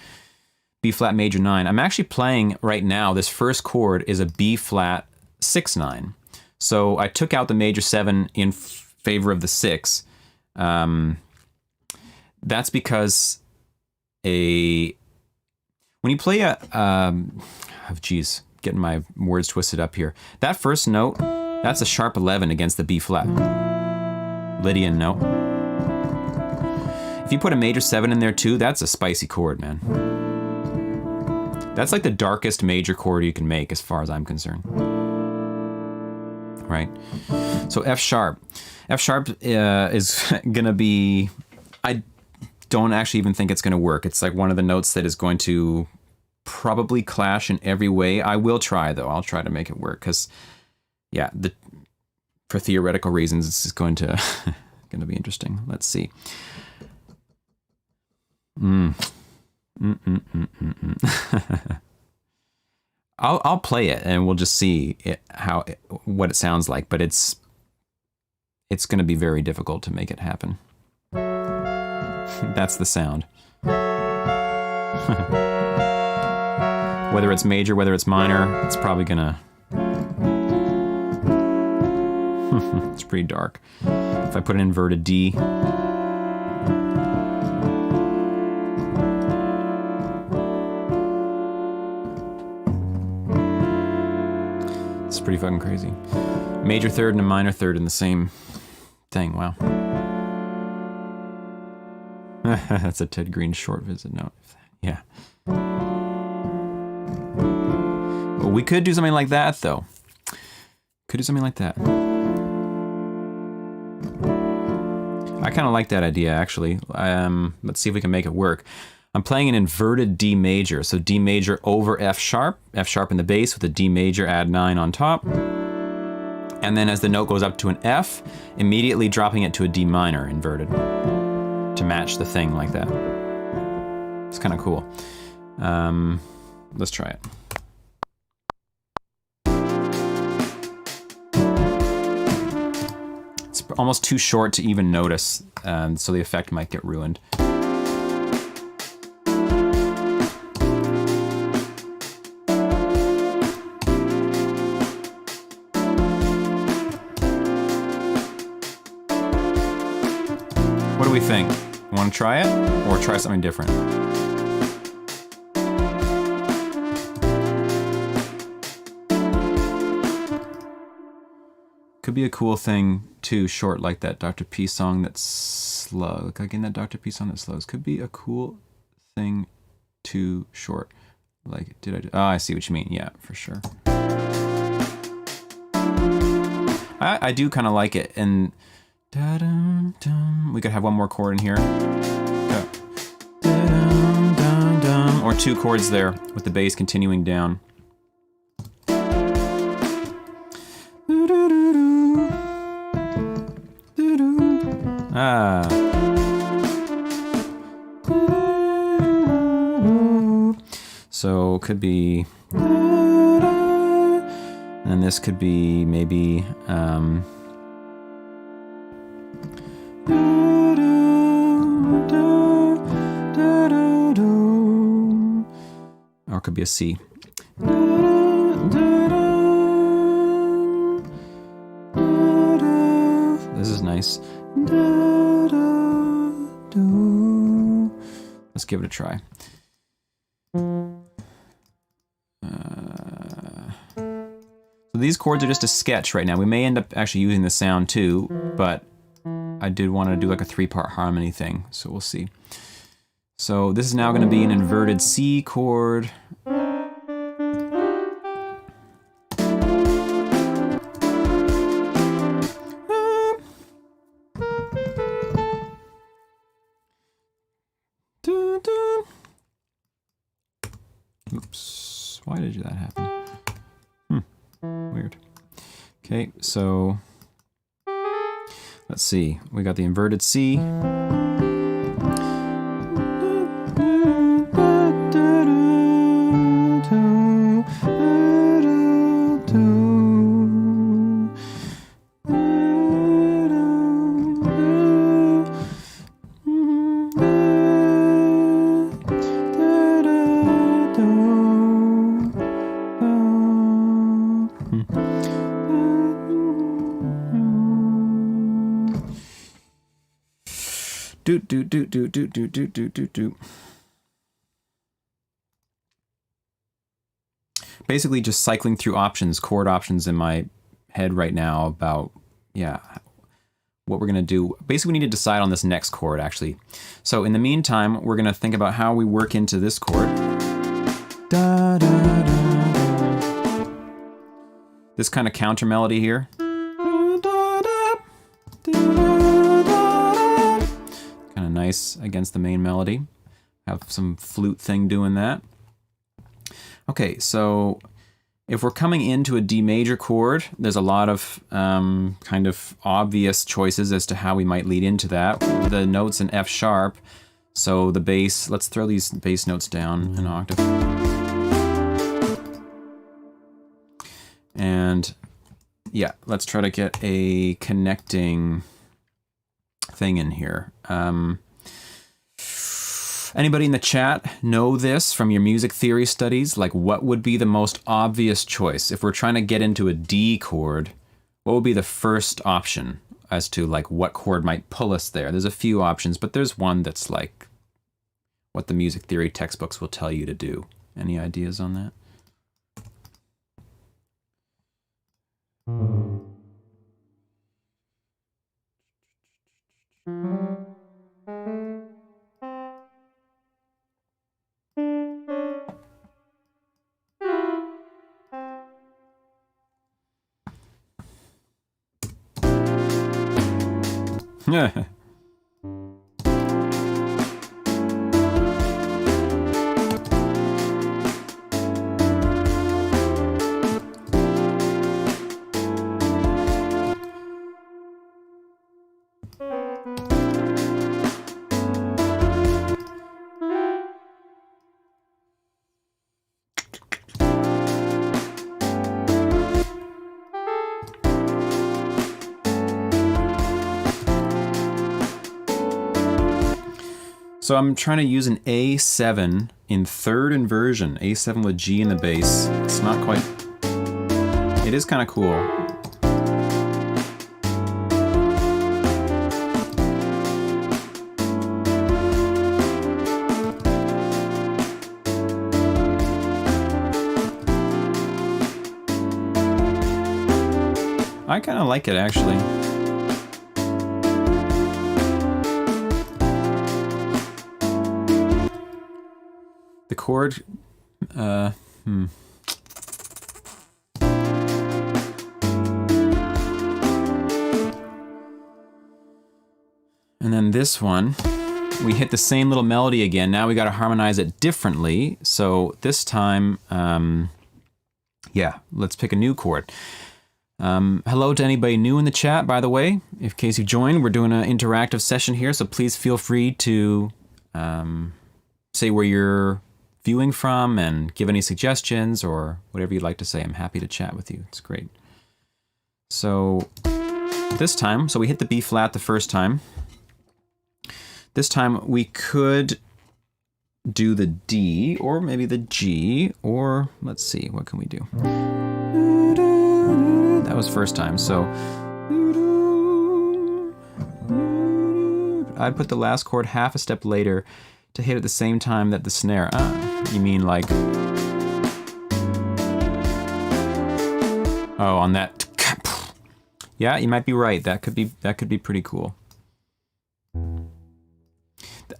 major 9. I'm actually playing right now, this first chord is a B flat 6/9. So I took out the major 7 in favor of the 6. That's because when you play getting my words twisted up here. That first note, that's a sharp 11 against the B flat. Lydian note. If you put a major 7 in there too, that's a spicy chord, man. That's like the darkest major chord you can make as far as I'm concerned. right? So F sharp. F sharp is gonna be, I don't actually even think it's gonna work. It's like one of the notes that is going to probably clash in every way. I will try though. I'll try to make it work because, yeah, for theoretical reasons, this is going to gonna be interesting. Let's see. I'll play it and we'll just see what it sounds like, but it's going to be very difficult to make it happen. That's the sound. Whether it's major, whether it's minor, it's probably gonna. It's pretty dark. If I put an inverted D. It's pretty fucking crazy. Major third and a minor third in the same thing. Wow. That's a Ted Green short visit note. Yeah. Well, we could do something like that, though. Could do something like that. I kind of like that idea, actually. Let's see if we can make it work. I'm playing an inverted D major, so D major over F sharp in the bass with a D major, add 9 on top. And then as the note goes up to an F, immediately dropping it to a D minor inverted to match the thing like that. It's kind of cool. Let's try it. It's almost too short to even notice, so the effect might get ruined. What do we think? Want to try it or try something different? Could be a cool thing too, short like that Dr. P song that's slow. Like again, that Dr. P song that slows. Could be a cool thing too short. Like, oh, I see what you mean. Yeah, for sure. I do kind of like it. And we could have one more chord in here. Or 2 chords there with the bass continuing down. So could be, and this could be maybe, or it could be a C. This is nice. Let's give it a try. So these chords are just a sketch right now. We may end up actually using the sound too, but I did want to do like a 3-part harmony thing, so we'll see. So this is now going to be an inverted C chord. Oops, why did that happen? Weird. Okay, so let's see. We got the inverted C. Do. Basically just cycling through options, chord options in my head right now about, yeah, what we're going to do. Basically, we need to decide on this next chord, actually. So in the meantime, we're going to think about how we work into this chord. Da, da, da, da. This kind of counter melody here. nice against the main melody. Have some flute thing doing that. Okay, so if we're coming into a D major chord, there's a lot of kind of obvious choices as to how we might lead into that. The notes in F sharp, so the bass, let's throw these bass notes down an octave. And yeah, let's try to get a connecting thing in here. Anybody in the chat know this from your music theory studies? Like, what would be the most obvious choice? If we're trying to get into a D chord, what would be the first option as to like what chord might pull us there? There's a few options, but there's one that's like what the music theory textbooks will tell you to do. Any ideas on that? Yeah. So I'm trying to use an A7 in third inversion, A7 with G in the bass. It's not quite, it is kind of cool. I kind of like it actually. The chord, And then this one, we hit the same little melody again. Now we got to harmonize it differently. So this time, yeah, let's pick a new chord. Hello to anybody new in the chat, by the way. In case you joined, we're doing an interactive session here, so please feel free to say where you're viewing from and give any suggestions or whatever you'd like to say. I'm happy to chat with you. It's great. So this time, so we hit the B flat the first time. This time we could do the D or maybe the G, or let's see, what can we do? That was first time, so I'd put the last chord half a step later to hit at the same time that the snare. You mean like, oh, on that. Yeah, you might be right. That could be pretty cool.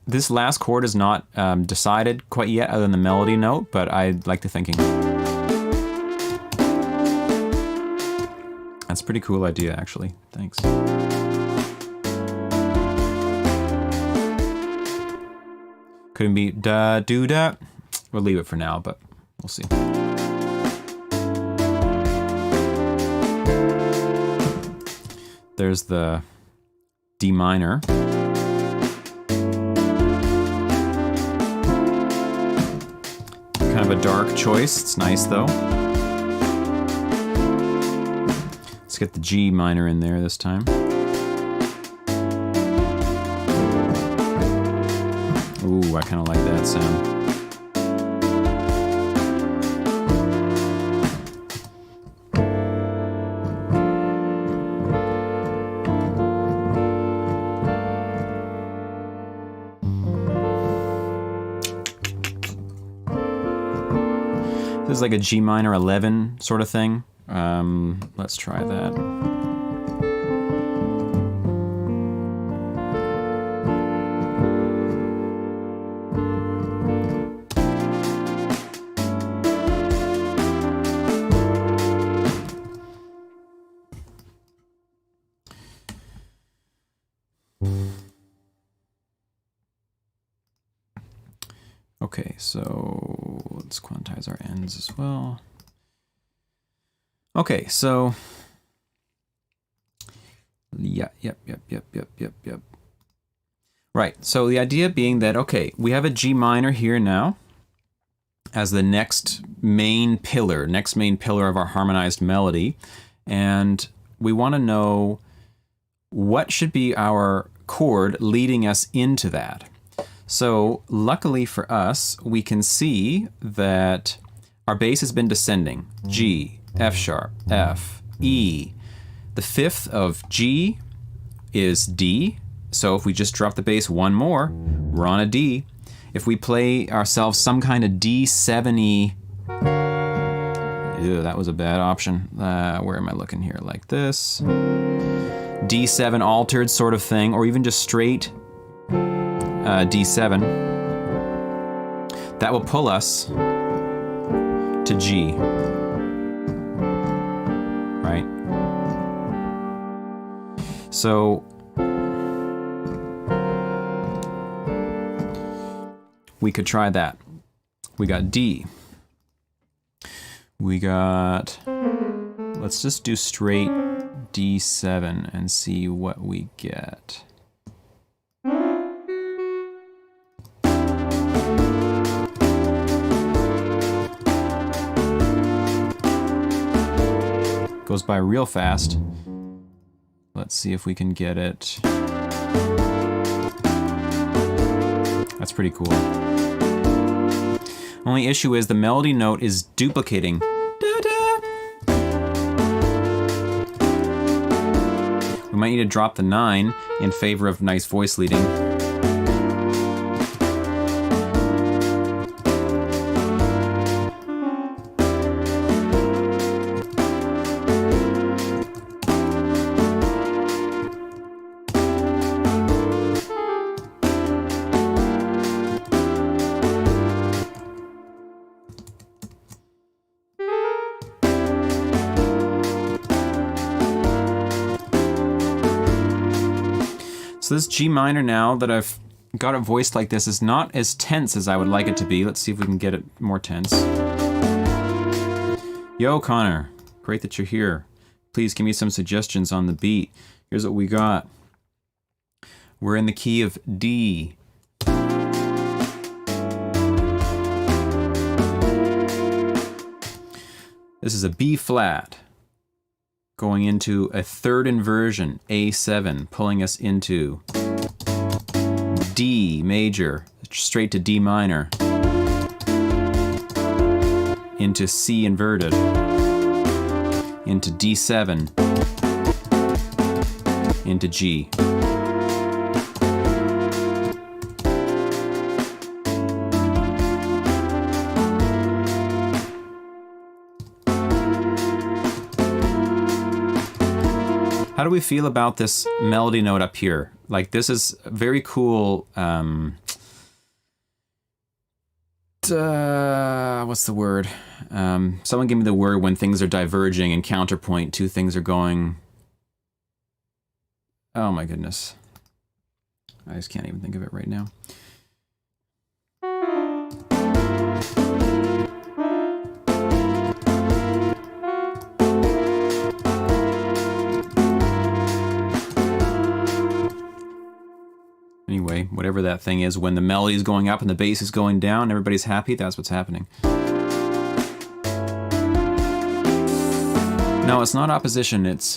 This last chord is not decided quite yet, other than the melody note, but I like the thinking. That's a pretty cool idea, actually. Thanks. Couldn't be da do da. We'll leave it for now, but we'll see. There's the D minor. Kind of a dark choice. It's nice though. Let's get the G minor in there this time. Ooh, I kind of like that sound. This is like a G minor 11 sort of thing. Let's try that. Okay, so let's quantize our ends as well. Okay, so yep. Right, so the idea being that, okay, we have a G minor here now as the next main pillar of our harmonized melody. And we want to know what should be our chord leading us into that. So luckily for us, we can see that our bass has been descending. G, F sharp, F, E. The fifth of G is D. So if we just drop the bass one more, we're on a D. If we play ourselves some kind of D7-y, ew, that was a bad option. Where am I looking here? Like this. D7 altered sort of thing, or even just straight D7. That will pull us to G. Right? So we could try that. We got D. We got, let's just do straight D7 and see what we get. Goes by real fast. Let's see if we can get it. That's pretty cool. Only issue is the melody note is duplicating. We might need to drop the 9 in favor of nice voice leading. So this G minor now that I've got it voiced like this is not as tense as I would like it to be. Let's see if we can get it more tense. Yo, Connor. Great that you're here. Please give me some suggestions on the beat. Here's what we got. We're in the key of D. This is a B flat. Going into a third inversion, A7, pulling us into D major, straight to D minor, into C inverted, into D7, into G. How do we feel about this melody note up here? Like, this is very cool. What's the word? Someone give me the word when things are diverging and counterpoint, two things are going. Oh my goodness. I just can't even think of it right now. Anyway, whatever that thing is, when the melody is going up and the bass is going down, everybody's happy, that's what's happening. No, it's not opposition, it's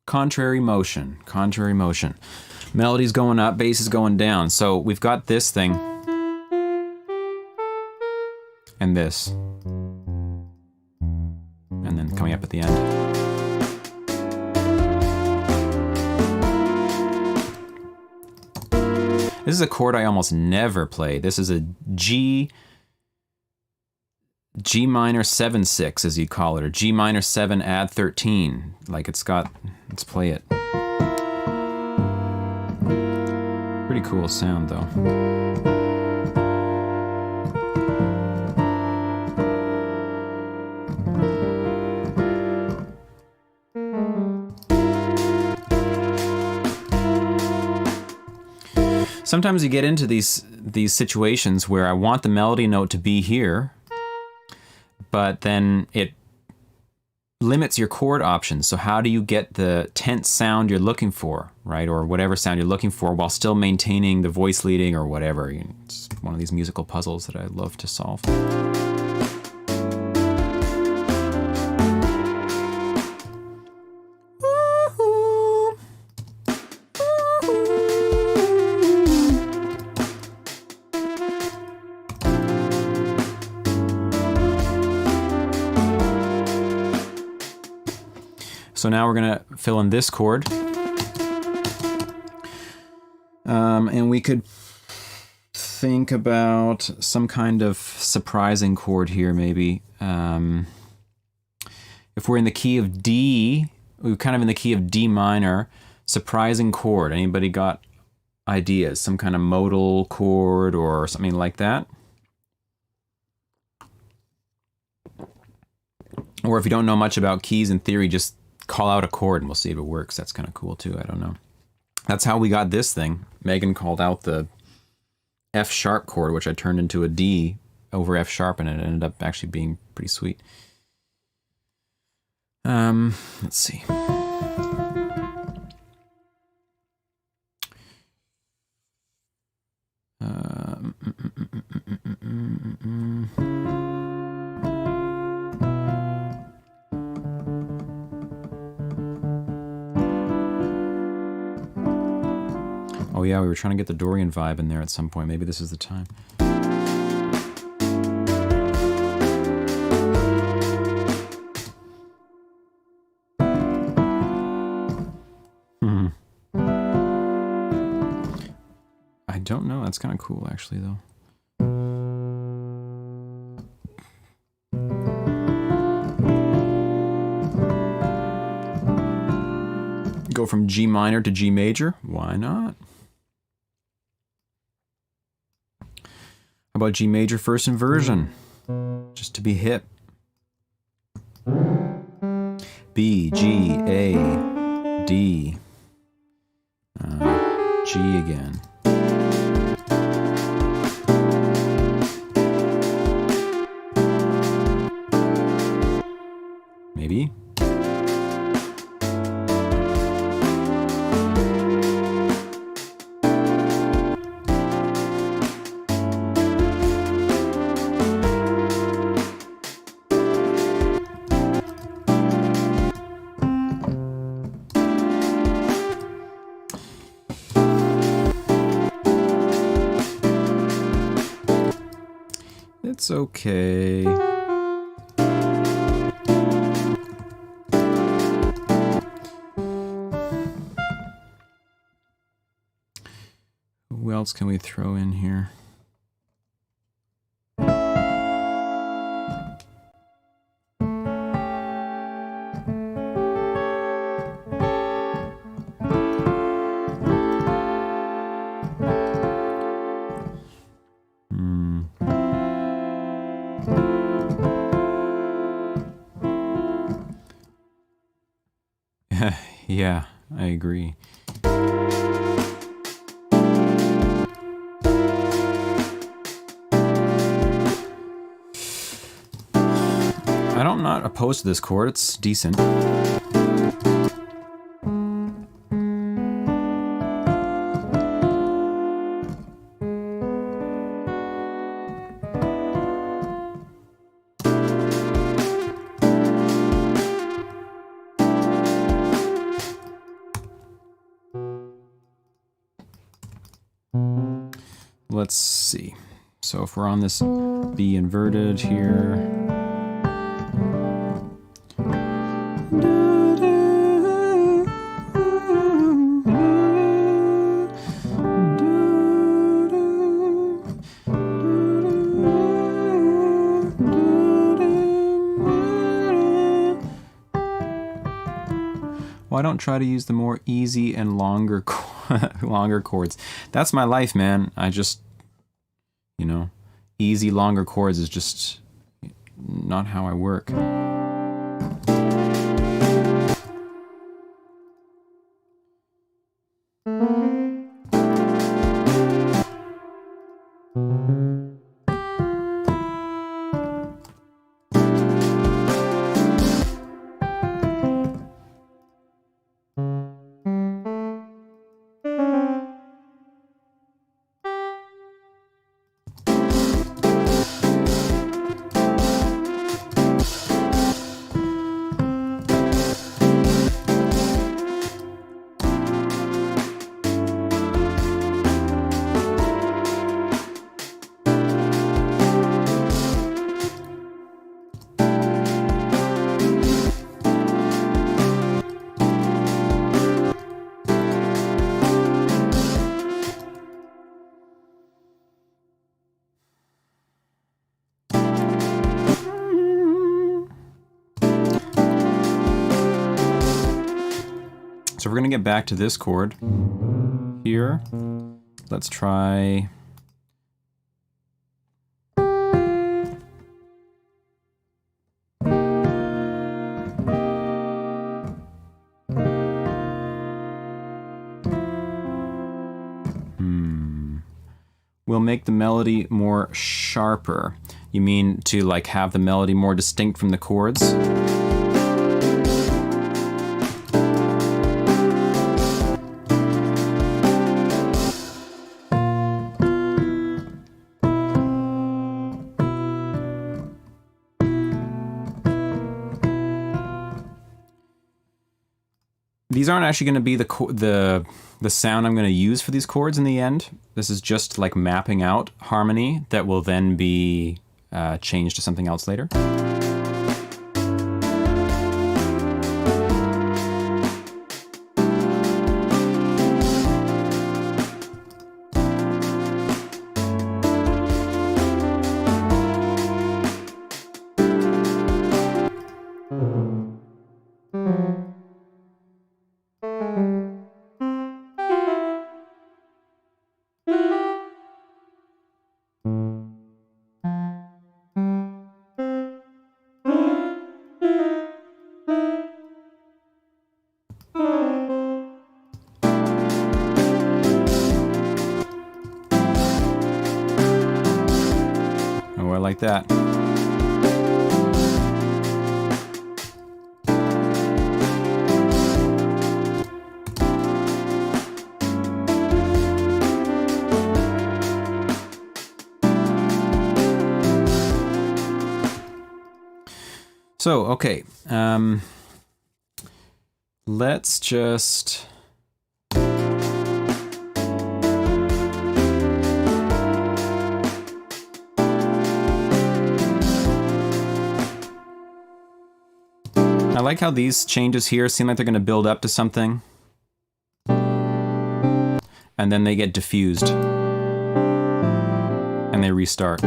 contrary motion. Contrary motion. Melody's going up, bass is going down. So we've got this thing and this. And then coming up at the end. This is a chord I almost never play. This is a G minor 7/6, as you'd call it, or G minor 7 add 13. Like it's got, let's play it. Pretty cool sound though. sometimes you get into these situations where I want the melody note to be here, but then it limits your chord options. So how do you get the tense sound you're looking for, right? Or whatever sound you're looking for while still maintaining the voice leading or whatever. It's one of these musical puzzles that I love to solve. So now we're going to fill in this chord. And we could think about some kind of surprising chord here, maybe. If we're in the key of D, we're kind of in the key of D minor, surprising chord. Anybody got ideas? Some kind of modal chord or something like that? Or if you don't know much about keys in theory, just call out a chord and we'll see if it works. That's kind of cool too. I don't know. That's how we got this thing. Megan called out the F sharp chord, which I turned into a D over F sharp, and it ended up actually being pretty sweet. Let's see. Oh yeah, we were trying to get the Dorian vibe in there at some point. Maybe this is the time. I don't know. That's kind of cool, actually, though. Go from G minor to G major. Why not? How about G major first inversion? Just to be hip. B, G, A, D. G again. Maybe. It's okay. Who else can we throw in here? Yeah, I agree. I'm not opposed to this chord. It's decent. Let's see. So if we're on this B inverted here. Why don't try to use the more easy and longer chords? That's my life, man. I just, you know, easy longer chords is just not how I work. So we're going to get back to this chord here. Let's try... We'll make the melody more sharper. You mean to like have the melody more distinct from the chords? These aren't actually going to be the sound I'm going to use for these chords in the end. This is just like mapping out harmony that will then be changed to something else later. Oh, I like that. So, okay, let's just... I like how these changes here seem like they're going to build up to something, and then they get diffused, and they restart.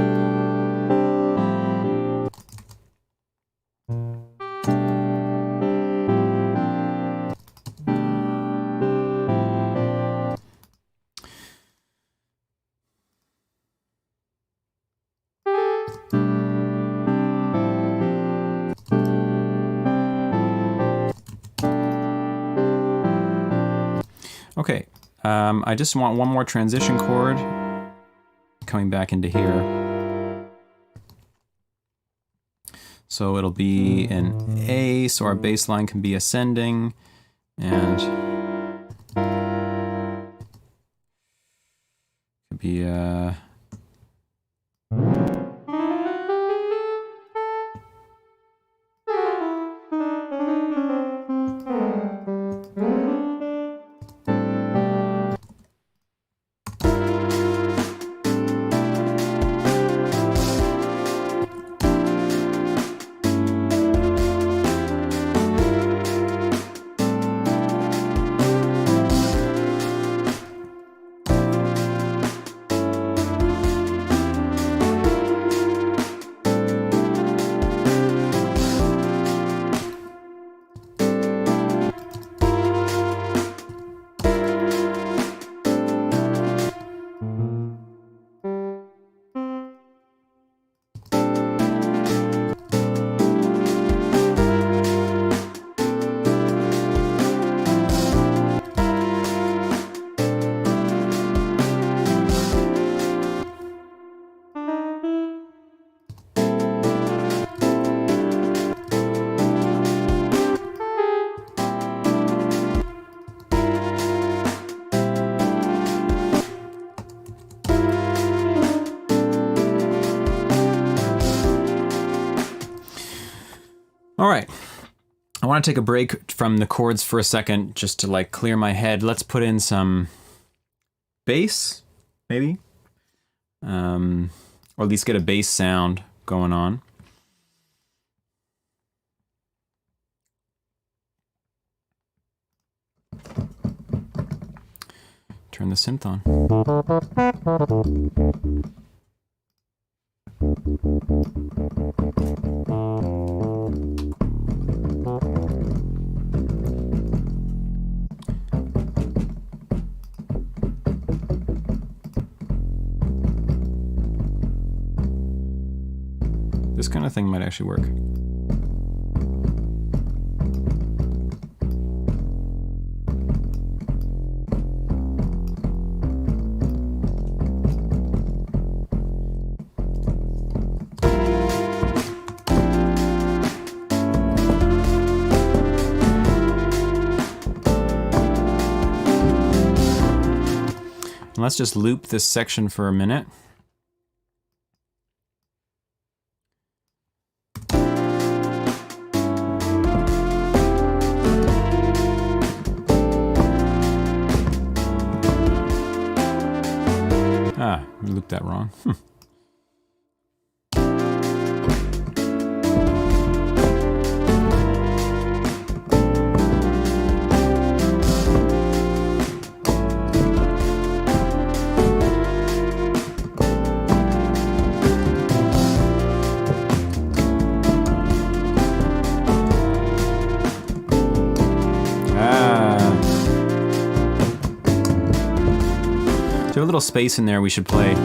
Okay, I just want one more transition chord coming back into here. So it'll be an A, so our bass line can be ascending, and could be all right. I want to take a break from the chords for a second just to like clear my head. Let's put in some bass, maybe, or at least get a bass sound going on. Turn the synth on. kind of thing might actually work. Let's just loop this section for a minute. Ah, we looped that wrong. So a little space in there we should play.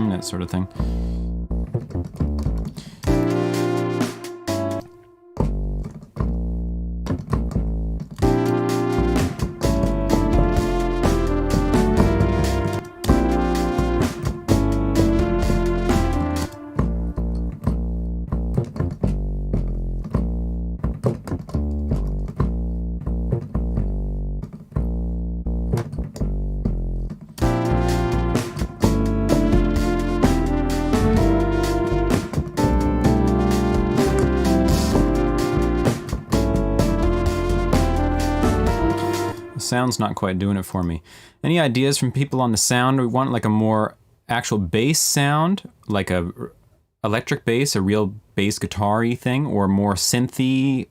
That sort of thing. Sound's not quite doing it for me. Any ideas from people on the sound? We want like a more actual bass sound, like a electric bass, a real bass guitar-y thing, or more synthy,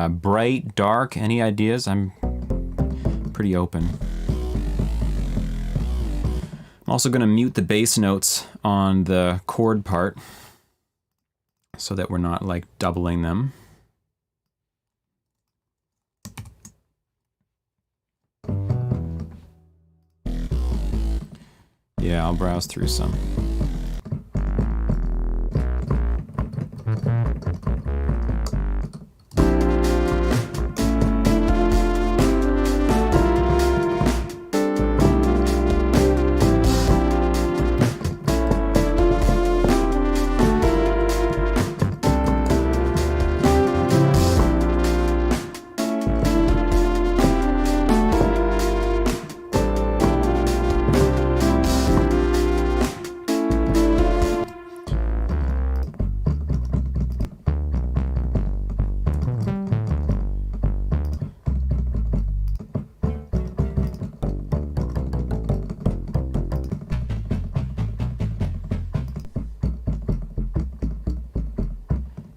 bright, dark. Any ideas? I'm pretty open. I'm also going to mute the bass notes on the chord part so that we're not like doubling them. Yeah, I'll browse through some.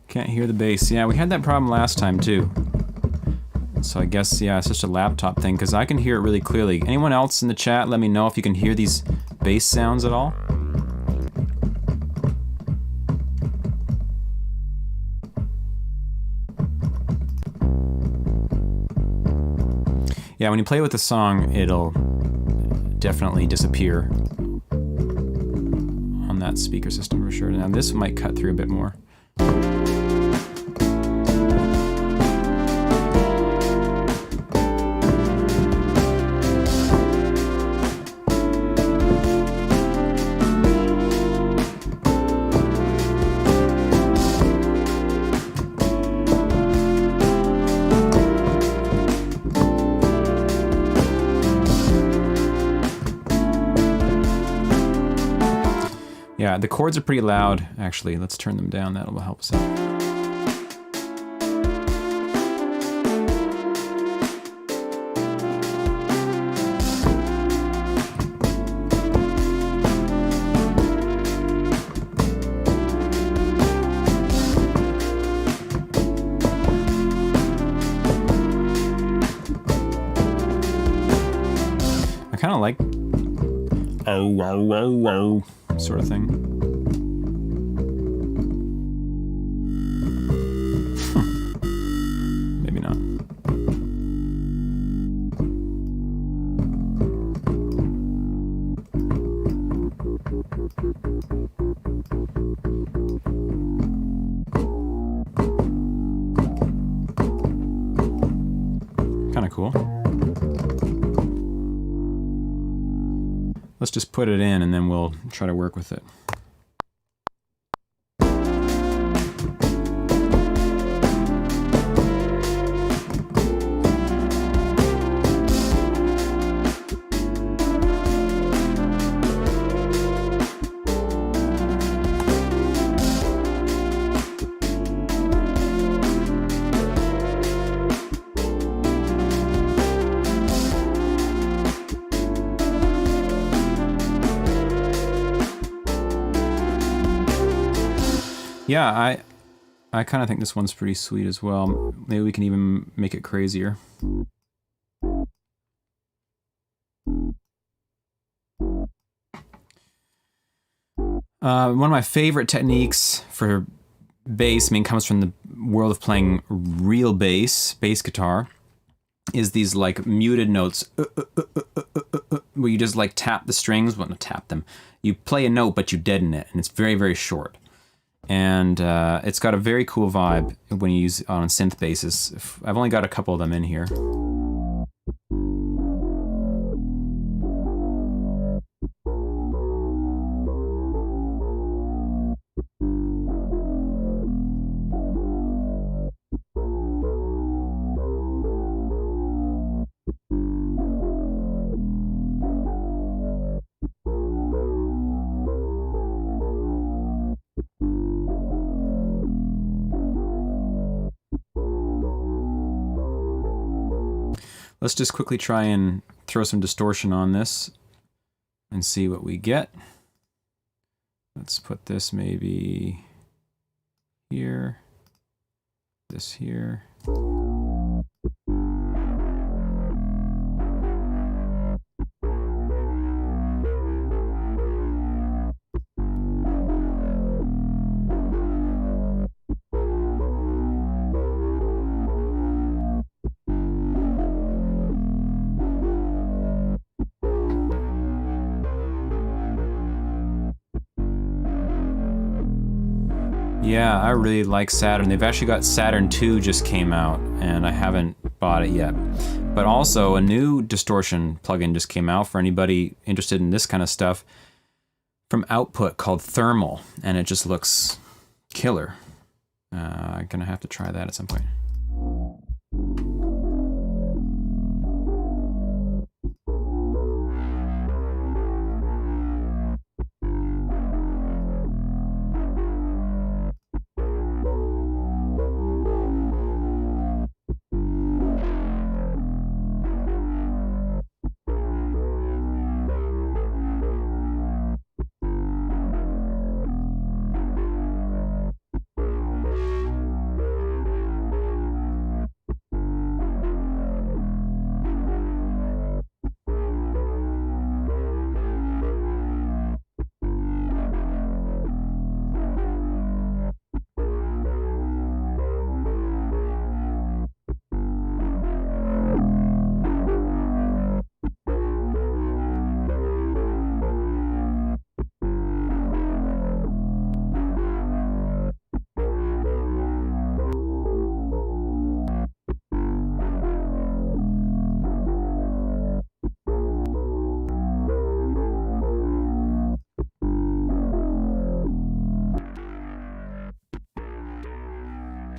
Can't hear the bass. Yeah, we had that problem last time too. So I guess, yeah, it's just a laptop thing, because I can hear it really clearly. Anyone else in the chat, let me know if you can hear these bass sounds at all. Yeah, when you play with the song, it'll definitely disappear on that speaker system for sure. Now this might cut through a bit more. Yeah, the chords are pretty loud, actually. Let's turn them down. That will help us out. I kind of like oh, whoa, whoa, whoa sort of thing. let's just put it in and then we'll try to work with it. Yeah, I kind of think this one's pretty sweet as well. Maybe we can even make it crazier. One of my favorite techniques for bass, comes from the world of playing real bass guitar, is these like muted notes where you just like tap the strings, well, not tap them. You play a note, but you deaden it, and it's very, very short. And it's got a very cool vibe when you use it on synth basses. I've only got a couple of them in here. Let's just quickly try and throw some distortion on this and see what we get. Let's put this maybe here, this here. Yeah, I really like Saturn. They've actually got Saturn 2 just came out, and I haven't bought it yet. But also, a new distortion plugin just came out for anybody interested in this kind of stuff from Output called Thermal, and it just looks killer. I'm gonna have to try that at some point.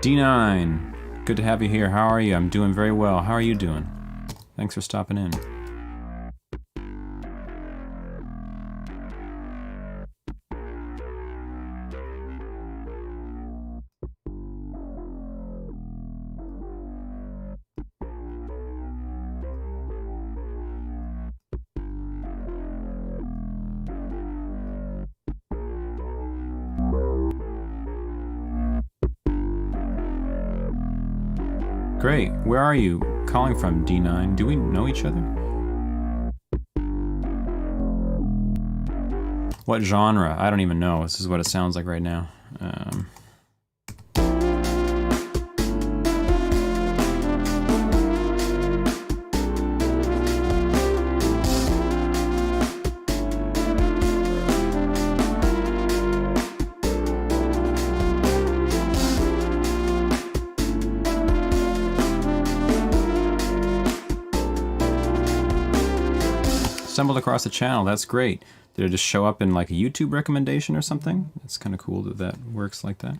D9, good to have you here. How are you? I'm doing very well. How are you doing? Thanks for stopping in. Great. Where are you calling from, D9? Do we know each other? What genre? I don't even know. This is what it sounds like right now. stumbled across the channel. That's great. Did it just show up in like a YouTube recommendation or something? It's kind of cool that that works like that.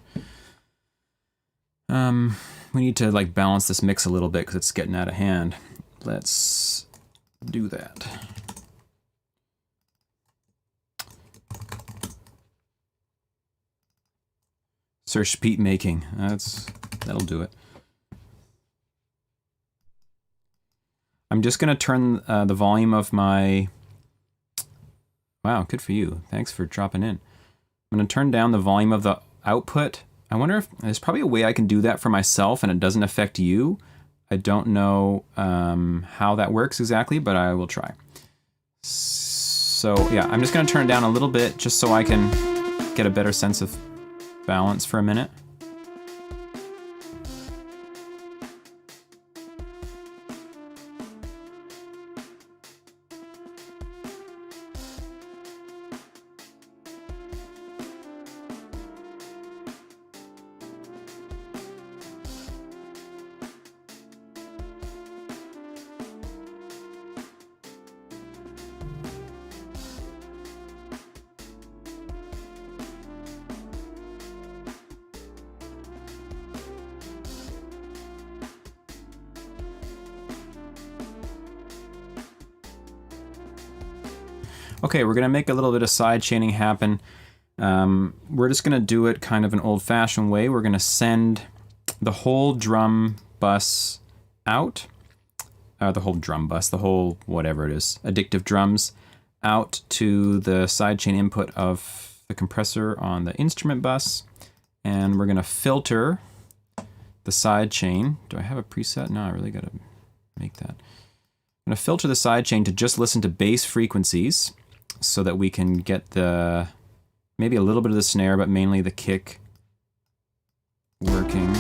We need to like balance this mix a little bit because it's getting out of hand. Let's do that. Search beat making. That'll do it. I'm just gonna turn the volume of my. Wow, good for you. Thanks for dropping in. I'm gonna turn down the volume of the output. I wonder if there's probably a way I can do that for myself and it doesn't affect you. I don't know how that works exactly, but I will try. So yeah, I'm just gonna turn it down a little bit just so I can get a better sense of balance for a minute. Okay, we're gonna make a little bit of side chaining happen. We're just gonna do it kind of an old-fashioned way. We're gonna send the whole drum bus out, the whole whatever it is, addictive drums, out to the sidechain input of the compressor on the instrument bus, and we're gonna filter the sidechain. Do I have a preset? No, I really gotta make that. I'm gonna filter the sidechain to just listen to bass frequencies, so that we can get the, maybe a little bit of the snare, but mainly the kick working.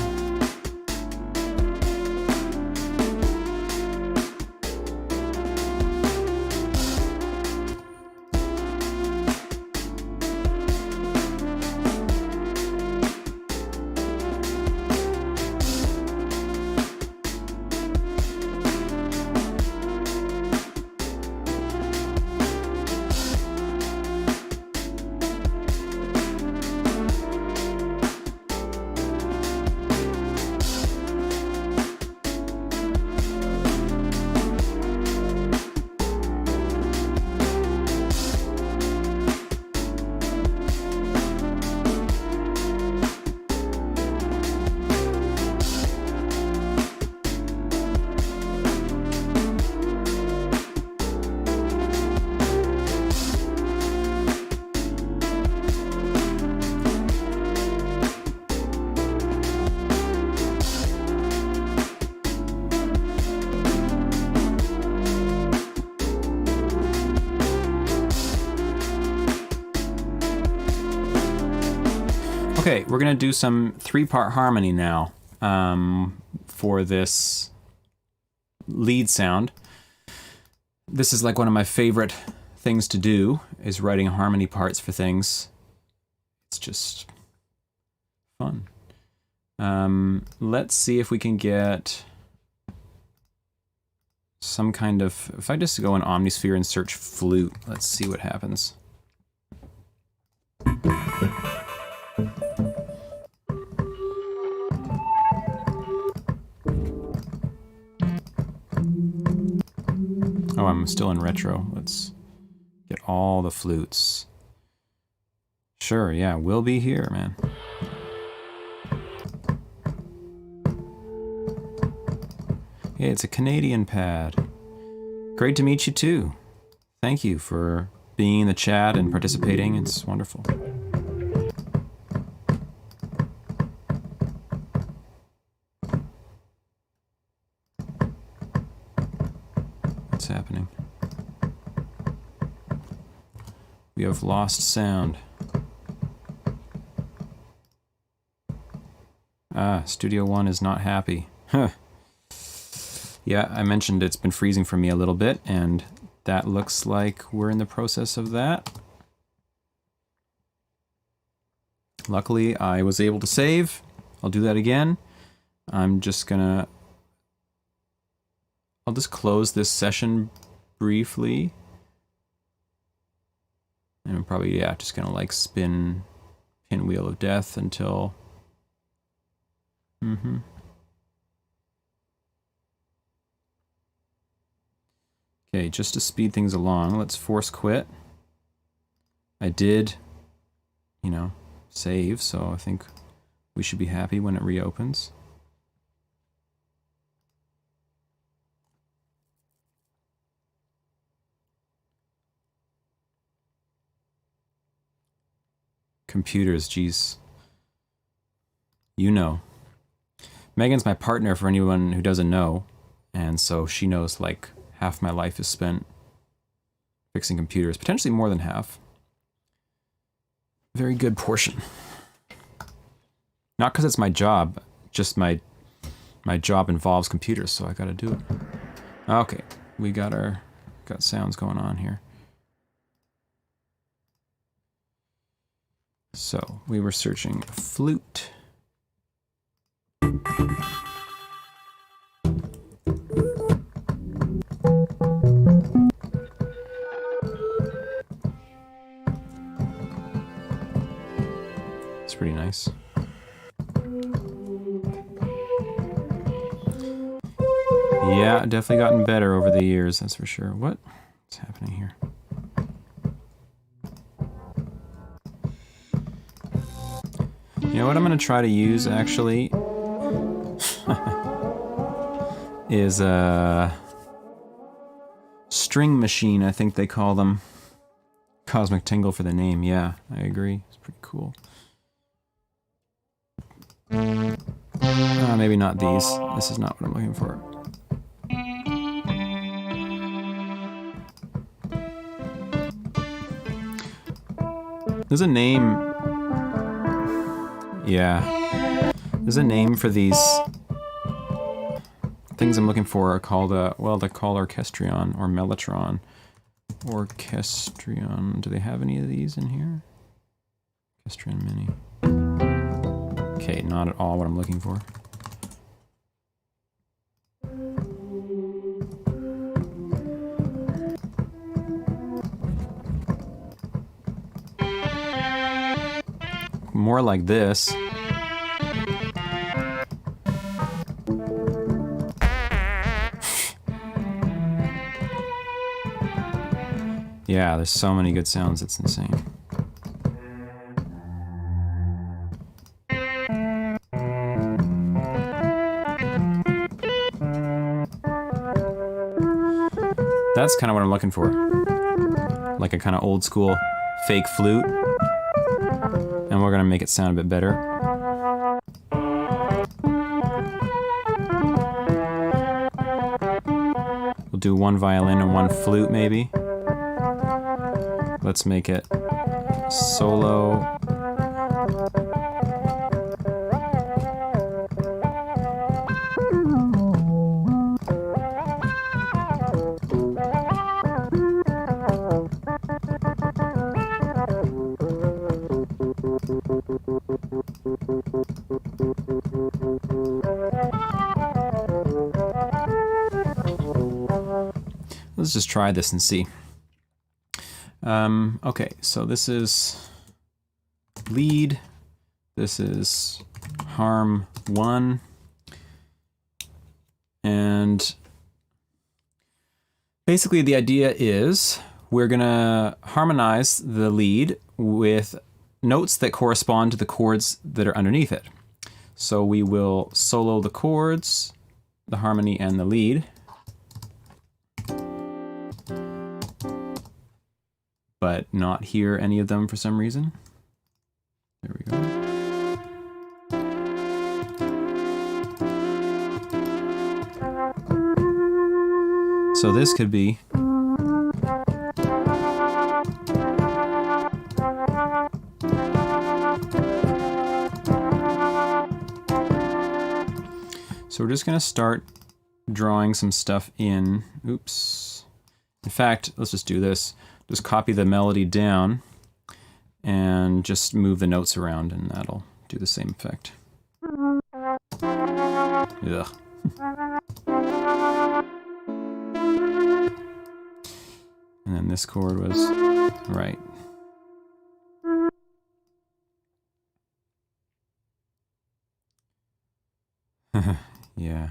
Okay, we're gonna do some 3-part harmony now for this lead sound. This is like one of my favorite things to do, is writing harmony parts for things. It's just fun. Let's see if we can get some kind of, if I just go in Omnisphere and search flute, let's see what happens. Oh, I'm still in retro. Let's get all the flutes. Sure, yeah, we'll be here, man. Hey, it's a Canadian pad. Great to meet you too. Thank you for being in the chat and participating. It's wonderful. What's happening? We have lost sound. Ah, Studio One is not happy. Huh. Yeah, I mentioned it's been freezing for me a little bit, and that looks like we're in the process of that. Luckily, I was able to save. I'll do that again. I'm just gonna... I'll just close this session briefly. And I'm probably, yeah, just gonna like spin Pinwheel of Death until... Okay, just to speed things along, let's force quit. I did, you know, save, so I think we should be happy when it reopens. Computers, geez. You know. Megan's my partner, for anyone who doesn't know, and so she knows like half my life is spent fixing computers, potentially more than half. Very good portion. Not because it's my job, just my job involves computers, so I gotta do it. Okay, we got sounds going on here. So we were searching flute. It's pretty nice. Yeah, definitely gotten better over the years, that's for sure. What's happening here? You know what I'm gonna try to use actually is a string machine, I think they call them. Cosmic Tingle for the name, yeah, I agree. It's pretty cool. Maybe not these. This is not what I'm looking for. There's a name. Yeah. There's a name for these things I'm looking for are called, well, they're called orchestrion or mellotron. Orchestrion. Do they have any of these in here? Orchestrion Mini. Okay, not at all what I'm looking for. More like this. Yeah, there's so many good sounds, it's insane. That's kind of what I'm looking for. Like a kind of old school fake flute. And we're gonna make it sound a bit better. We'll do one violin and one flute maybe. Let's make it solo. Let's just try this and see. Okay, so this is lead. This is harm 1. And basically the idea is we're gonna harmonize the lead with notes that correspond to the chords that are underneath it. So we will solo the chords, the harmony, and the lead. But not hear any of them for some reason. There we go. So this could be. So we're just gonna start drawing some stuff in. Oops. In fact, let's just do this. Just copy the melody down and just move the notes around and that'll do the same effect. Ugh. And then this chord was right. Yeah.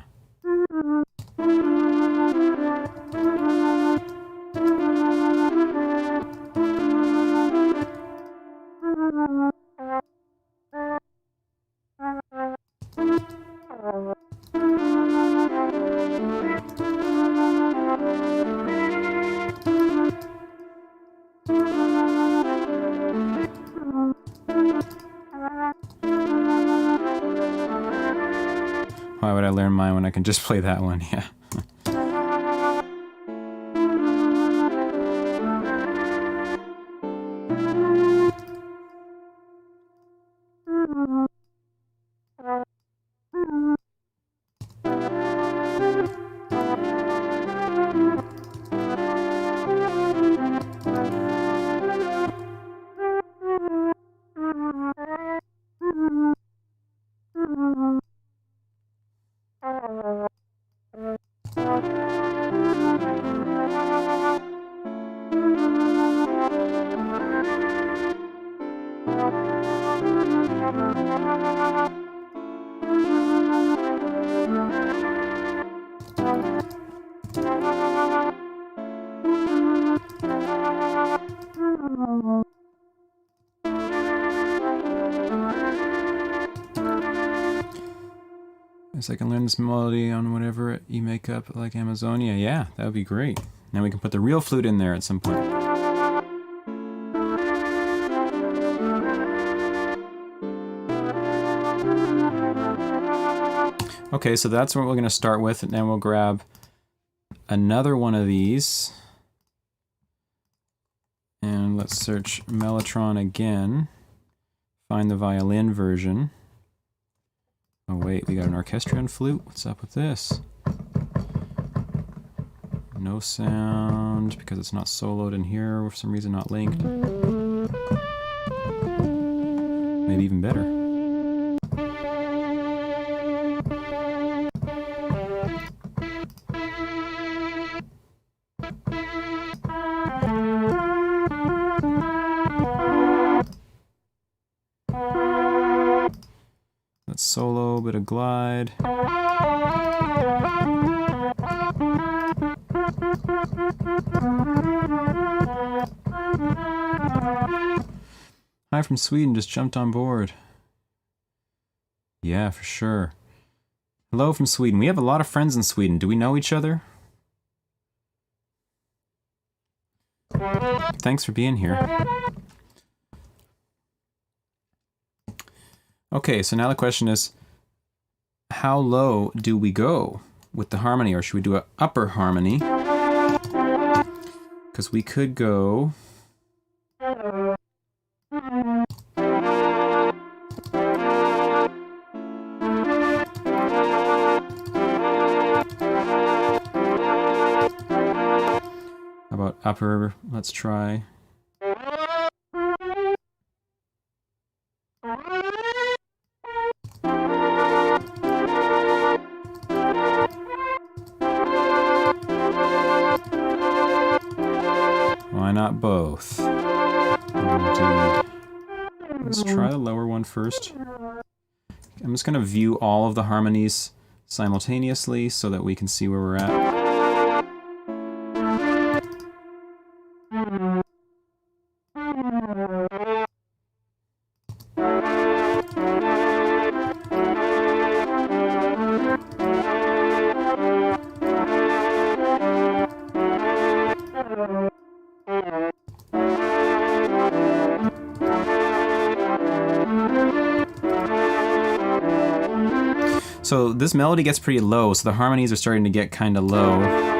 Why would I learn mine when I can just play that one? Yeah. Guess I can learn this melody on whatever you make up, like Amazonia. Yeah, that would be great. Now we can put the real flute in there at some point. Okay, so that's what we're going to start with, and then we'll grab another one of these. And let's search Mellotron again. Find the violin version. Oh wait, we got an orchestrion flute? What's up with this? No sound, because it's not soloed in here, for some reason not linked. Maybe even better. Let's solo, bit of glide. Hi from Sweden, just jumped on board. Yeah, for sure. Hello from Sweden. We have a lot of friends in Sweden. Do we know each other? Thanks for being here. Okay, so now the question is, how low do we go with the harmony, or should we do an upper harmony? Because we could go... How about upper? Let's try. Why not both? Indeed. Let's try the lower one first. I'm just going to view all of the harmonies simultaneously so that we can see where we're at. So this melody gets pretty low, so the harmonies are starting to get kind of low.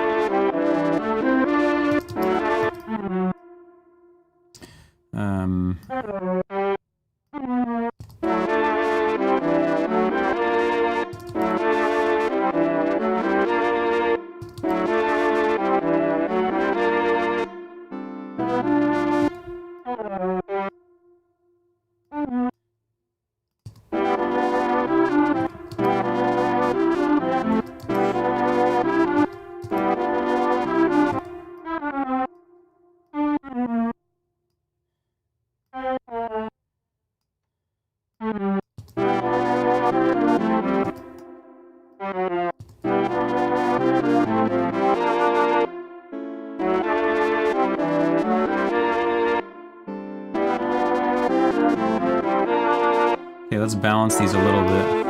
Okay, let's balance these a little bit.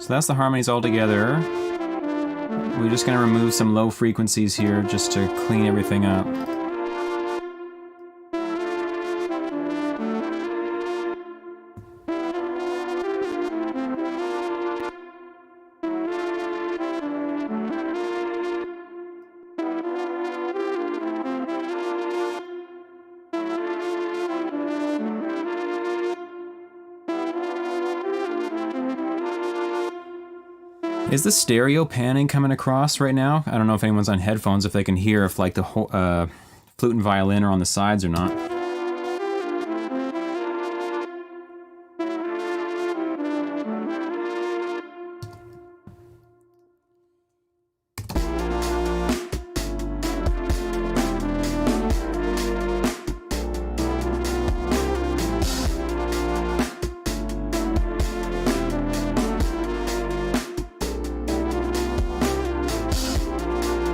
So that's the harmonies all together. We're just going to remove some low frequencies here just to clean everything up. Is the stereo panning coming across right now? I don't know if anyone's on headphones, if they can hear if like the flute and violin are on the sides or not.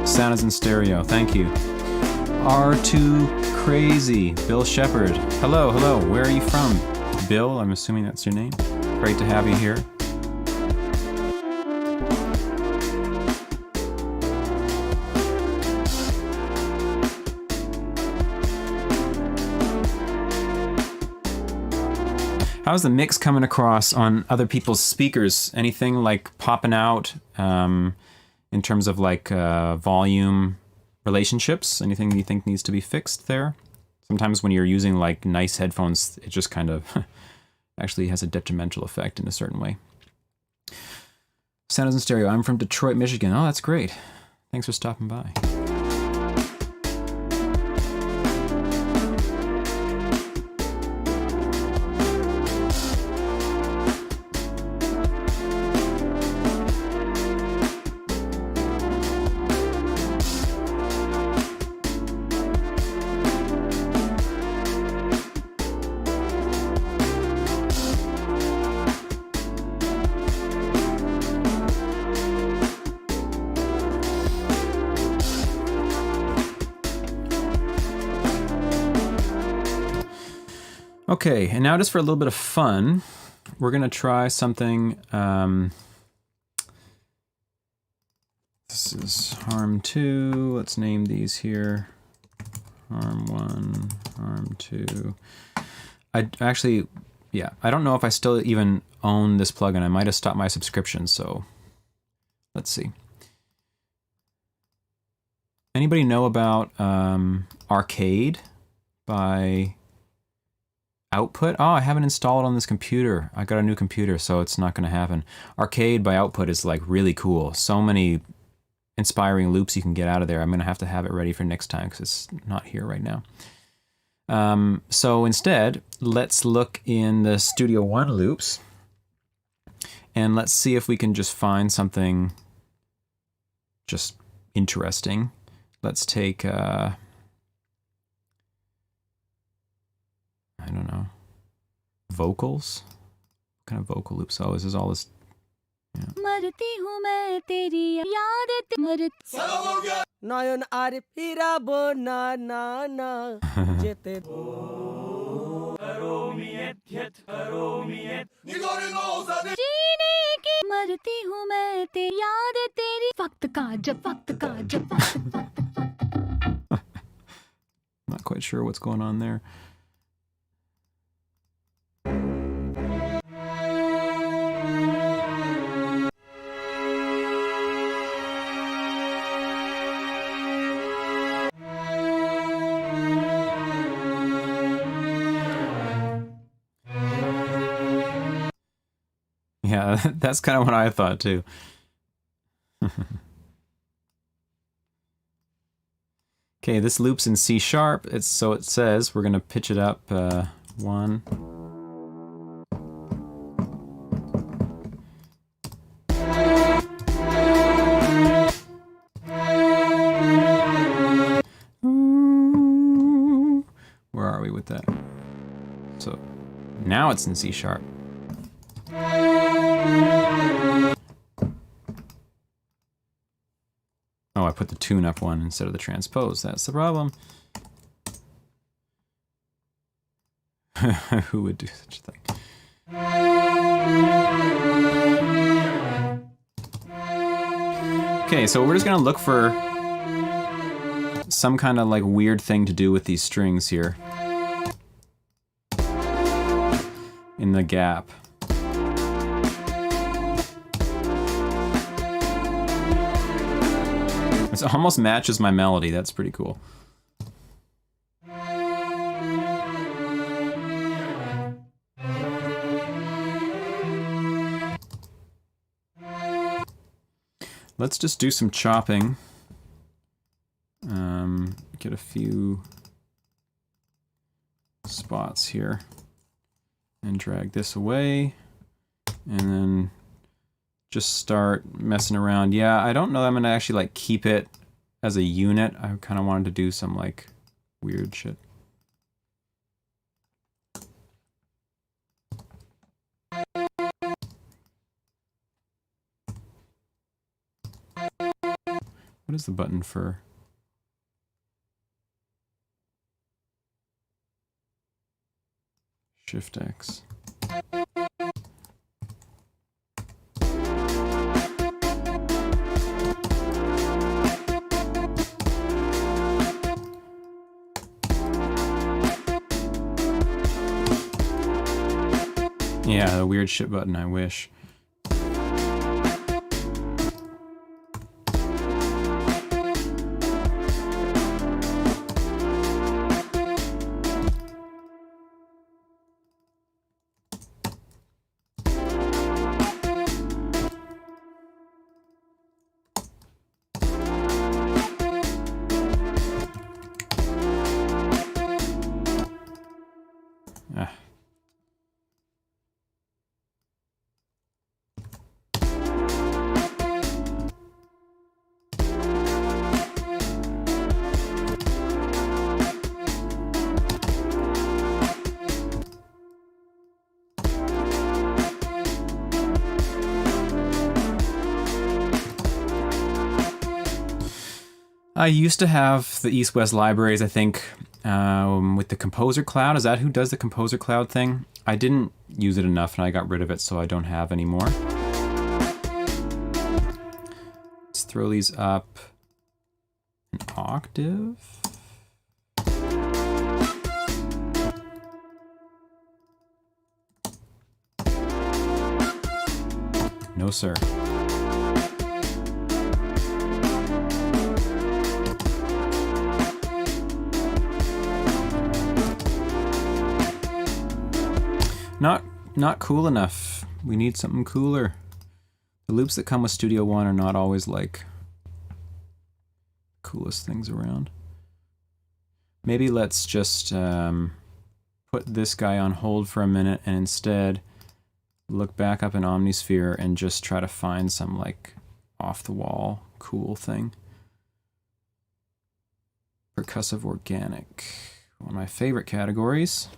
Sound is in stereo, thank you. R2 Crazy, Bill Shepard. Hello, hello, where are you from? Bill, I'm assuming that's your name. Great to have you here. How's the mix coming across on other people's speakers? Anything like popping out? In terms of like volume relationships, anything you think needs to be fixed there? Sometimes when you're using like nice headphones, it just kind of actually has a detrimental effect in a certain way. Sound is in stereo. I'm from Detroit, Michigan. Oh, that's great. Thanks for stopping by. Okay, and now just for a little bit of fun, we're going to try something. This is Harm 2. Let's name these here. Harm 1, Harm 2. I actually, yeah, I don't know if I still even own this plugin. I might have stopped my subscription, so let's see. Anybody know about Arcade by Output? Oh, I haven't installed it on this computer. I got a new computer, so it's not going to happen. Arcade by Output is like really cool. So many inspiring loops you can get out of there. I'm going to have it ready for next time because it's not here right now. So instead, let's look in the Studio One loops and let's see if we can just find something just interesting. Let's take I don't know, vocals? What kind of vocal loops? Oh, this is all this. Yeah. Not quite sure what's going on there. Yeah, that's kind of what I thought too. Okay, this loop's in C sharp. So it says we're gonna pitch it up 1. Where are we with that? So now it's in C sharp. Oh, I put the tune up one instead of the transpose. That's the problem. Who would do such a thing? Okay, so we're just gonna look for some kind of like weird thing to do with these strings here in the gap. It almost matches my melody. That's pretty cool. Let's just do some chopping. Get a few spots here and drag this away, and then just start messing around. Yeah, I don't know that I'm gonna actually like keep it as a unit. I kind of wanted to do some like weird shit. What is the button for? Shift X. Yeah, the weird shit button, I wish. I used to have the East-West libraries, I think, with the Composer Cloud. Is that who does the Composer Cloud thing? I didn't use it enough and I got rid of it, so I don't have any more. Let's throw these up an octave. No, sir. Not cool enough. We need something cooler. The loops that come with Studio One are not always like coolest things around. Maybe let's just put this guy on hold for a minute and instead look back up in Omnisphere and just try to find some like off-the-wall cool thing. Percussive organic. One of my favorite categories.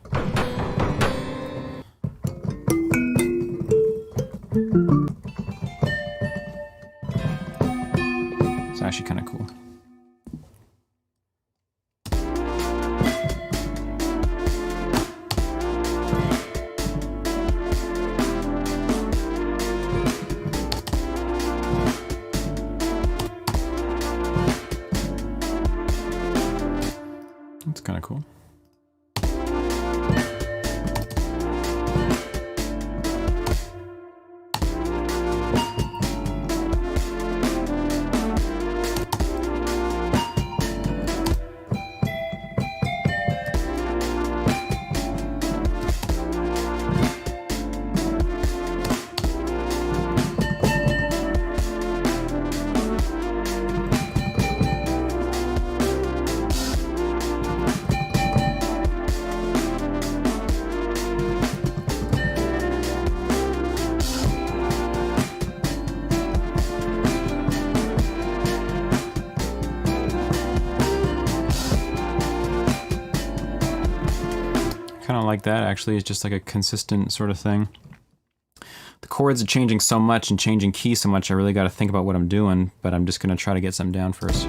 It's actually kind of cool. It's kind of cool. kind of like that, actually. It's just like a consistent sort of thing. The chords are changing so much and changing key so much, I really got to think about what I'm doing, but I'm just going to try to get some down first.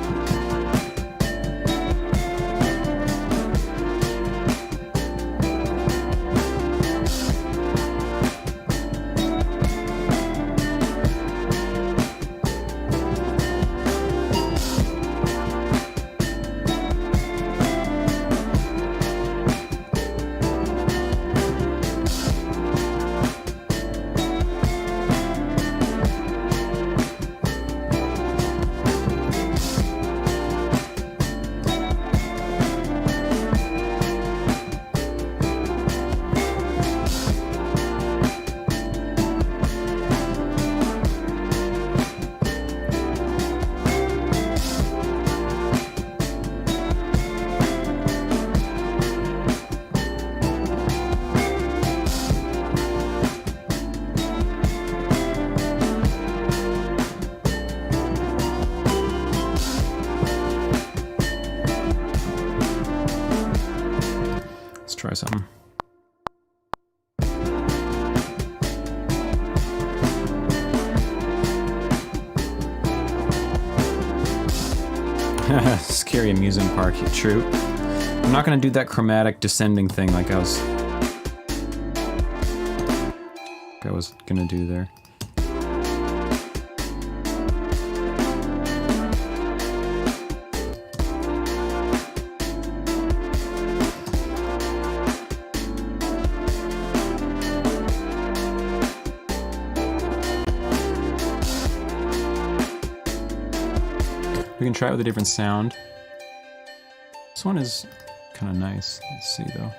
Try something. Scary amusement park, true. I'm not going to do that chromatic descending thing like I was going to do there. We can try it with a different sound. This one is kind of nice. Let's see though.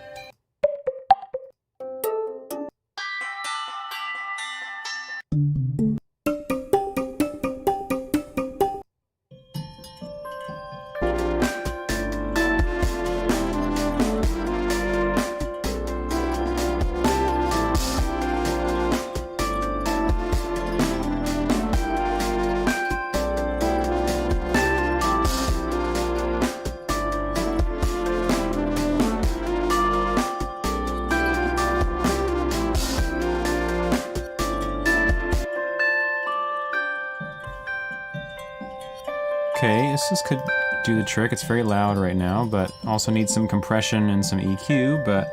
Okay, this could do the trick. It's very loud right now, but also needs some compression and some EQ, but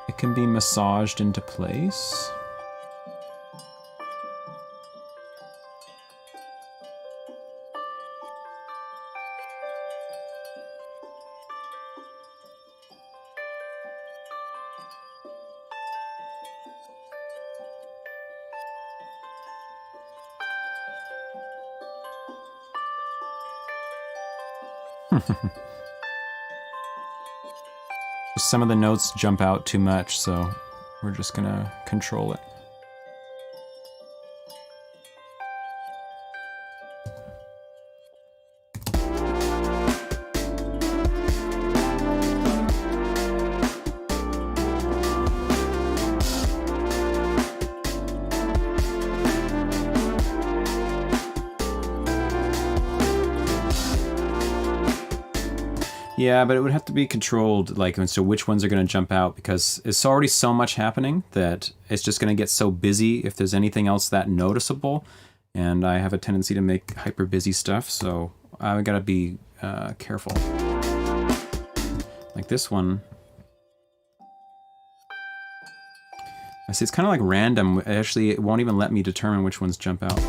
it can be massaged into place. Some of the notes jump out too much, so we're just gonna control it. Yeah, but it would have to be controlled, like, and so which ones are going to jump out, because it's already so much happening that it's just going to get so busy if there's anything else that noticeable, and I have a tendency to make hyper busy stuff, so I got to be careful. Like this one, I see it's kind of like random. Actually, it won't even let me determine which ones jump out.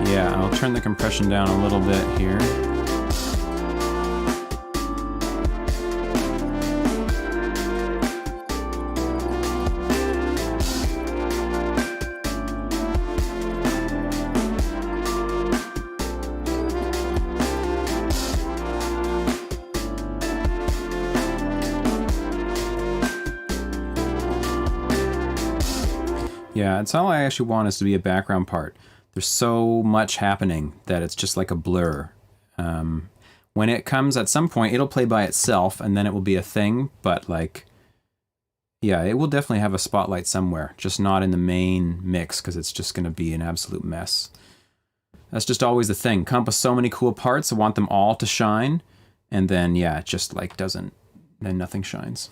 Yeah, I'll turn the compression down a little bit here. Yeah, it's all I actually want is to be a background part. There's so much happening that it's just like a blur. When it comes at some point, it'll play by itself and then it will be a thing, but like, yeah, it will definitely have a spotlight somewhere, just not in the main mix because it's just going to be an absolute mess. That's just always the thing. Comp has so many cool parts, I want them all to shine, and then, yeah, it just like doesn't, then nothing shines.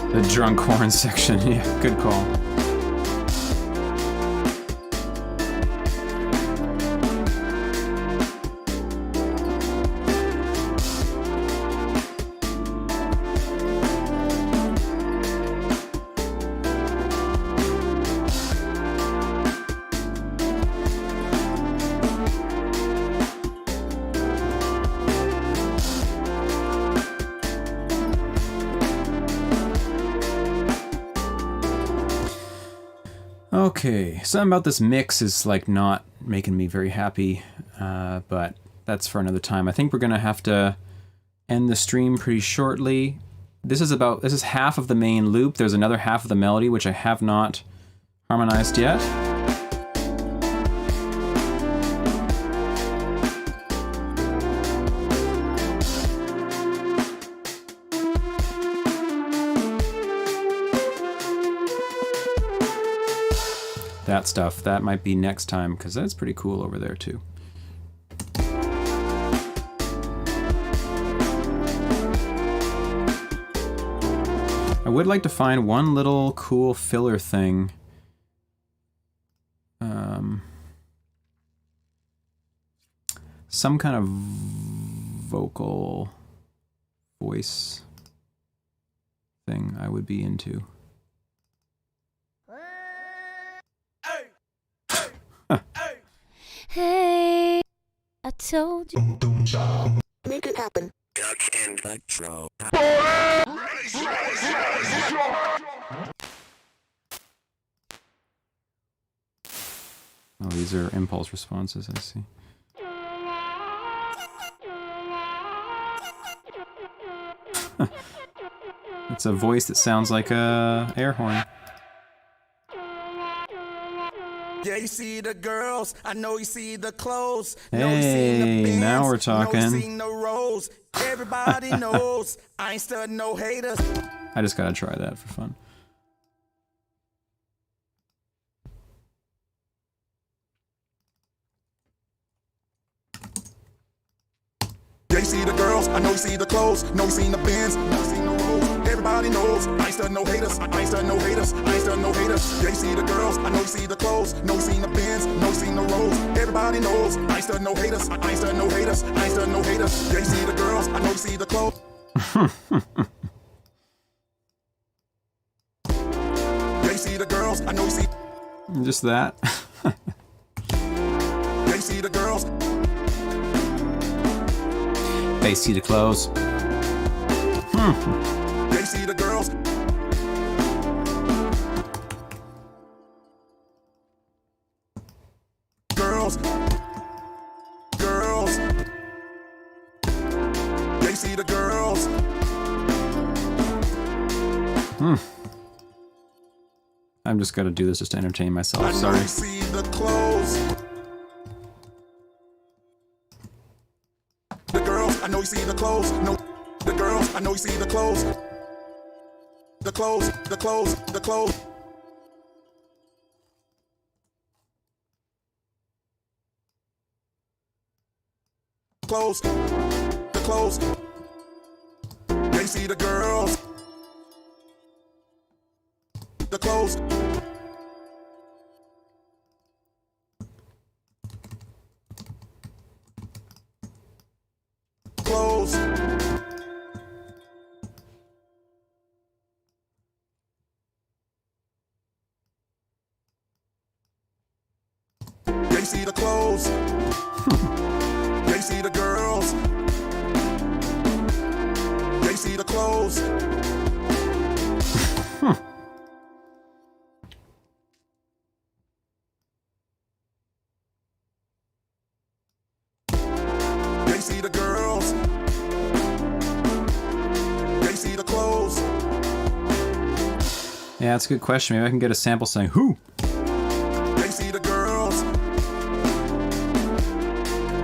The drunk horn section, yeah, good call. Okay, something about this mix is like not making me very happy, but that's for another time. I think we're gonna have to end the stream pretty shortly. This is half of the main loop. There's another half of the melody which I have not harmonized yet. That stuff, that might be next time, because that's pretty cool over there too. I would like to find one little cool filler thing. Some kind of vocal voice thing I would be into. Hey, I told you. Make it happen. Oh, these are impulse responses, I see. It's a voice that sounds like a air horn. Yeah, you see the girls, I know you see the clothes. Know you seen the Hey, bands, now we're know talking. you seen the roles. Everybody knows I ain't studying no haters. I just gotta try that for fun. Yeah, you see the girls, I know you see the clothes. Know you seen the bands, know you seen the roles. Everybody knows I ain't studying no haters. I ain't studying no haters. I ain't studying no haters. Yeah, you see the girls, I know you see the clothes. Know you seen the bands, know you seen the roles. Everybody knows I ain't studying no haters. I ain't studying no haters. I ain't studying no haters. Yeah, you see the girls, I know you see the clothes. Yeah, you see the girls, I know you see. Just that. Yeah, you see the girls. They see the clothes. They see the girls. Girls. Girls. They see the girls. I'm just gonna do this just to entertain myself. I know Sorry. you see the clothes. The girls, I know you see the clothes. No, the girls, I know you see the clothes. The clothes, the clothes, the clothes. Clothes, the clothes. They see the girls. The clothes. Clothes. They see the clothes. They see the girls. They see the clothes. They see the girls. They see the clothes. Yeah, that's a good question. Maybe I can get a sample saying who. They see the girls.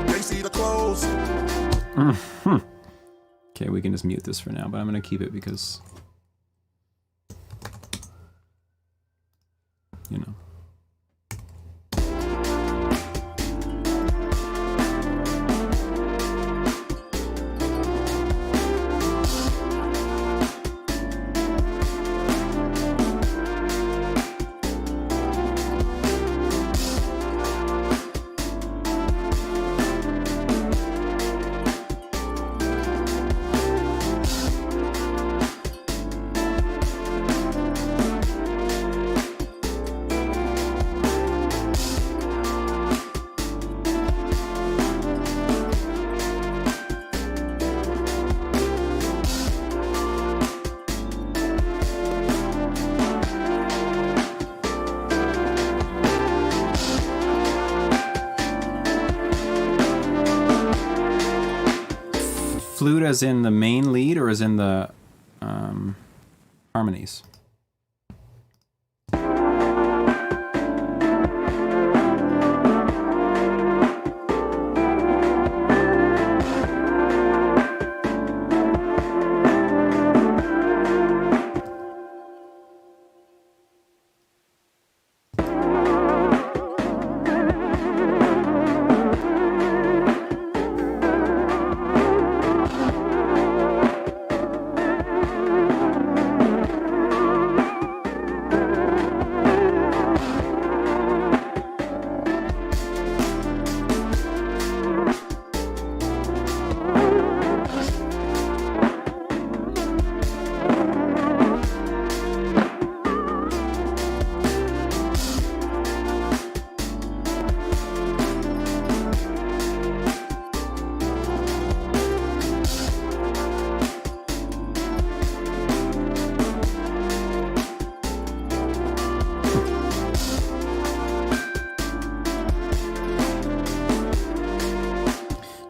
They see the clothes. Okay, we can just mute this for now, but I'm going to keep it because, you know. Flute as in the main lead or as in the harmonies?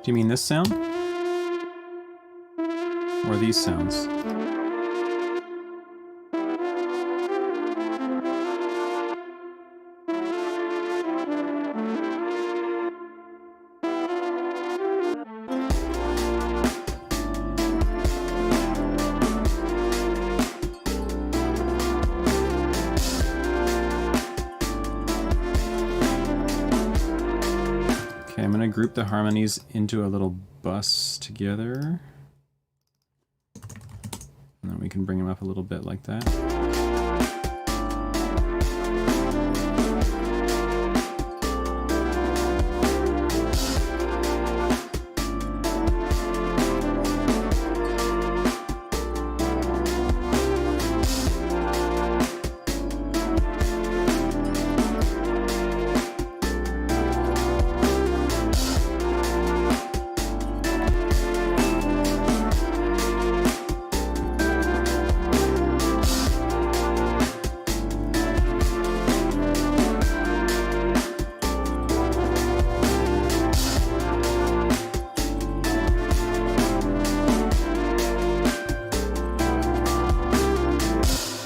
Do you mean this sound? Or these sounds? Okay, I'm going to group the harmonies into a little bus together. And then we can bring them up a little bit like that.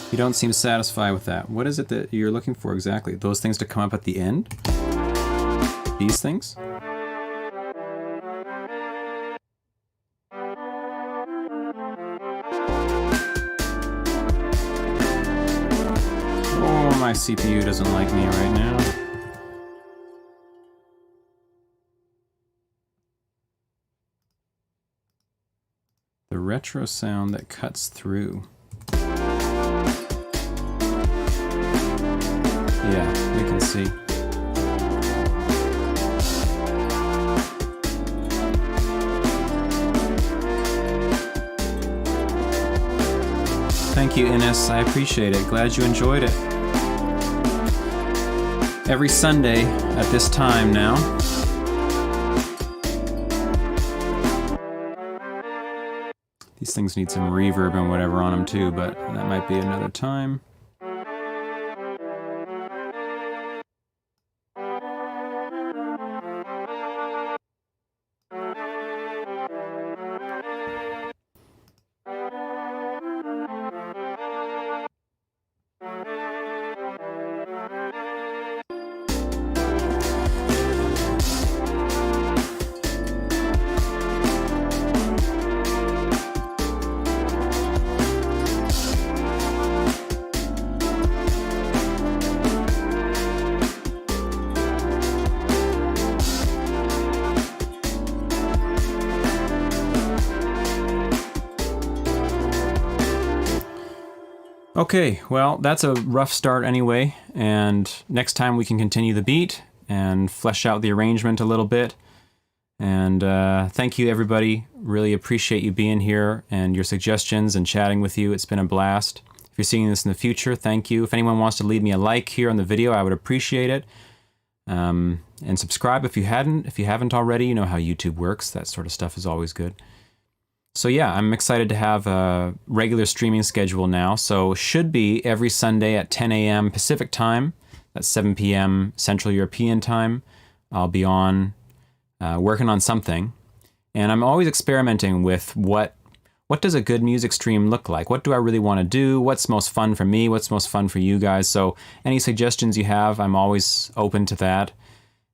You don't seem satisfied with that. What is it that you're looking for exactly? Those things to come up at the end? These things? Oh, my CPU doesn't like me right now. The retro sound that cuts through. Yeah, we can see. Thank you, Ines. I appreciate it. Glad you enjoyed it. Every Sunday at this time now. These things need some reverb and whatever on them too, but that might be another time. Okay, well, that's a rough start anyway, and next time we can continue the beat and flesh out the arrangement a little bit. And thank you, everybody. Really appreciate you being here and your suggestions and chatting with you. It's been a blast. If you're seeing this in the future, thank you. If anyone wants to leave me a like here on the video, I would appreciate it. And subscribe if you haven't already. You know how YouTube works. That sort of stuff is always good. So yeah, I'm excited to have a regular streaming schedule now. So should be every Sunday at 10 a.m. Pacific time. That's 7 p.m. Central European time. I'll be on working on something. And I'm always experimenting with what does a good music stream look like? What do I really want to do? What's most fun for me? What's most fun for you guys? So any suggestions you have, I'm always open to that.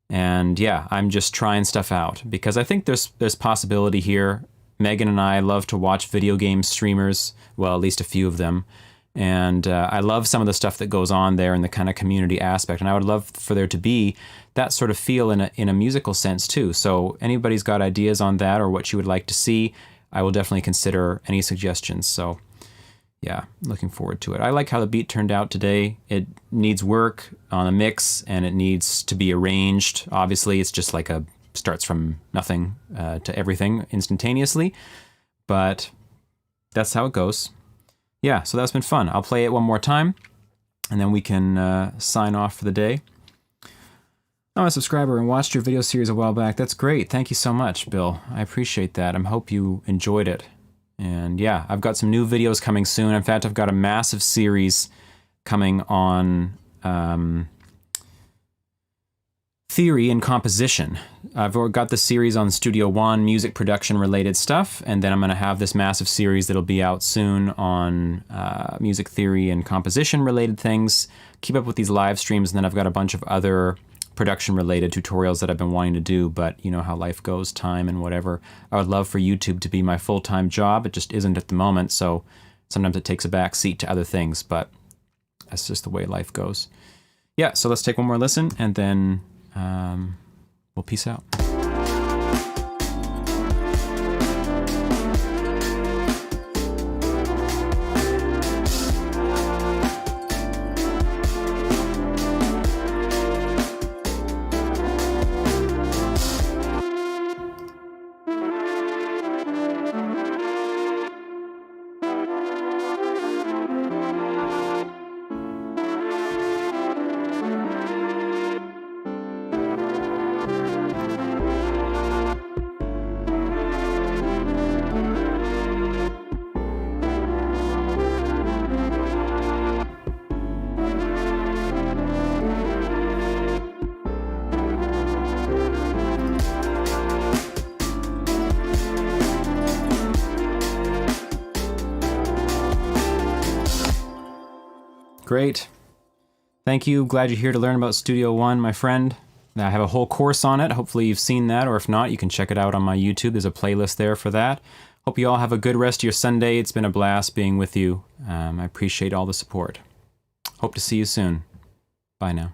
And yeah, I'm just trying stuff out because I think there's possibility here. Megan and I love to watch video game streamers, well, at least a few of them. And I love some of the stuff that goes on there and the kind of community aspect. And I would love for there to be that sort of feel in a musical sense too. So anybody's got ideas on that or what you would like to see, I will definitely consider any suggestions. So yeah, looking forward to it. I like how the beat turned out today. It needs work on a mix and it needs to be arranged. Obviously, it's just like starts from nothing to everything instantaneously, but that's how it goes. Yeah, so that's been fun. I'll play it one more time and then we can sign off for the day. I'm a subscriber and watched your video series a while back. That's great. Thank you so much, Bill. I appreciate that. I hope you enjoyed it. And yeah, I've got some new videos coming soon. In fact, I've got a massive series coming on theory and composition. I've got the series on Studio One, music production related stuff, and then I'm going to have this massive series that'll be out soon on music theory and composition related things. Keep up with these live streams, and then I've got a bunch of other production related tutorials that I've been wanting to do, but you know how life goes, time and whatever. I would love for YouTube to be my full-time job. It just isn't at the moment, so sometimes it takes a back seat to other things, but that's just the way life goes. Yeah, so let's take one more listen and then we'll peace out. Great. Thank you. Glad you're here to learn about Studio One, my friend. I have a whole course on it. Hopefully you've seen that, or if not, you can check it out on my YouTube. There's a playlist there for that. Hope you all have a good rest of your Sunday. It's been a blast being with you. I appreciate all the support. Hope to see you soon. Bye now.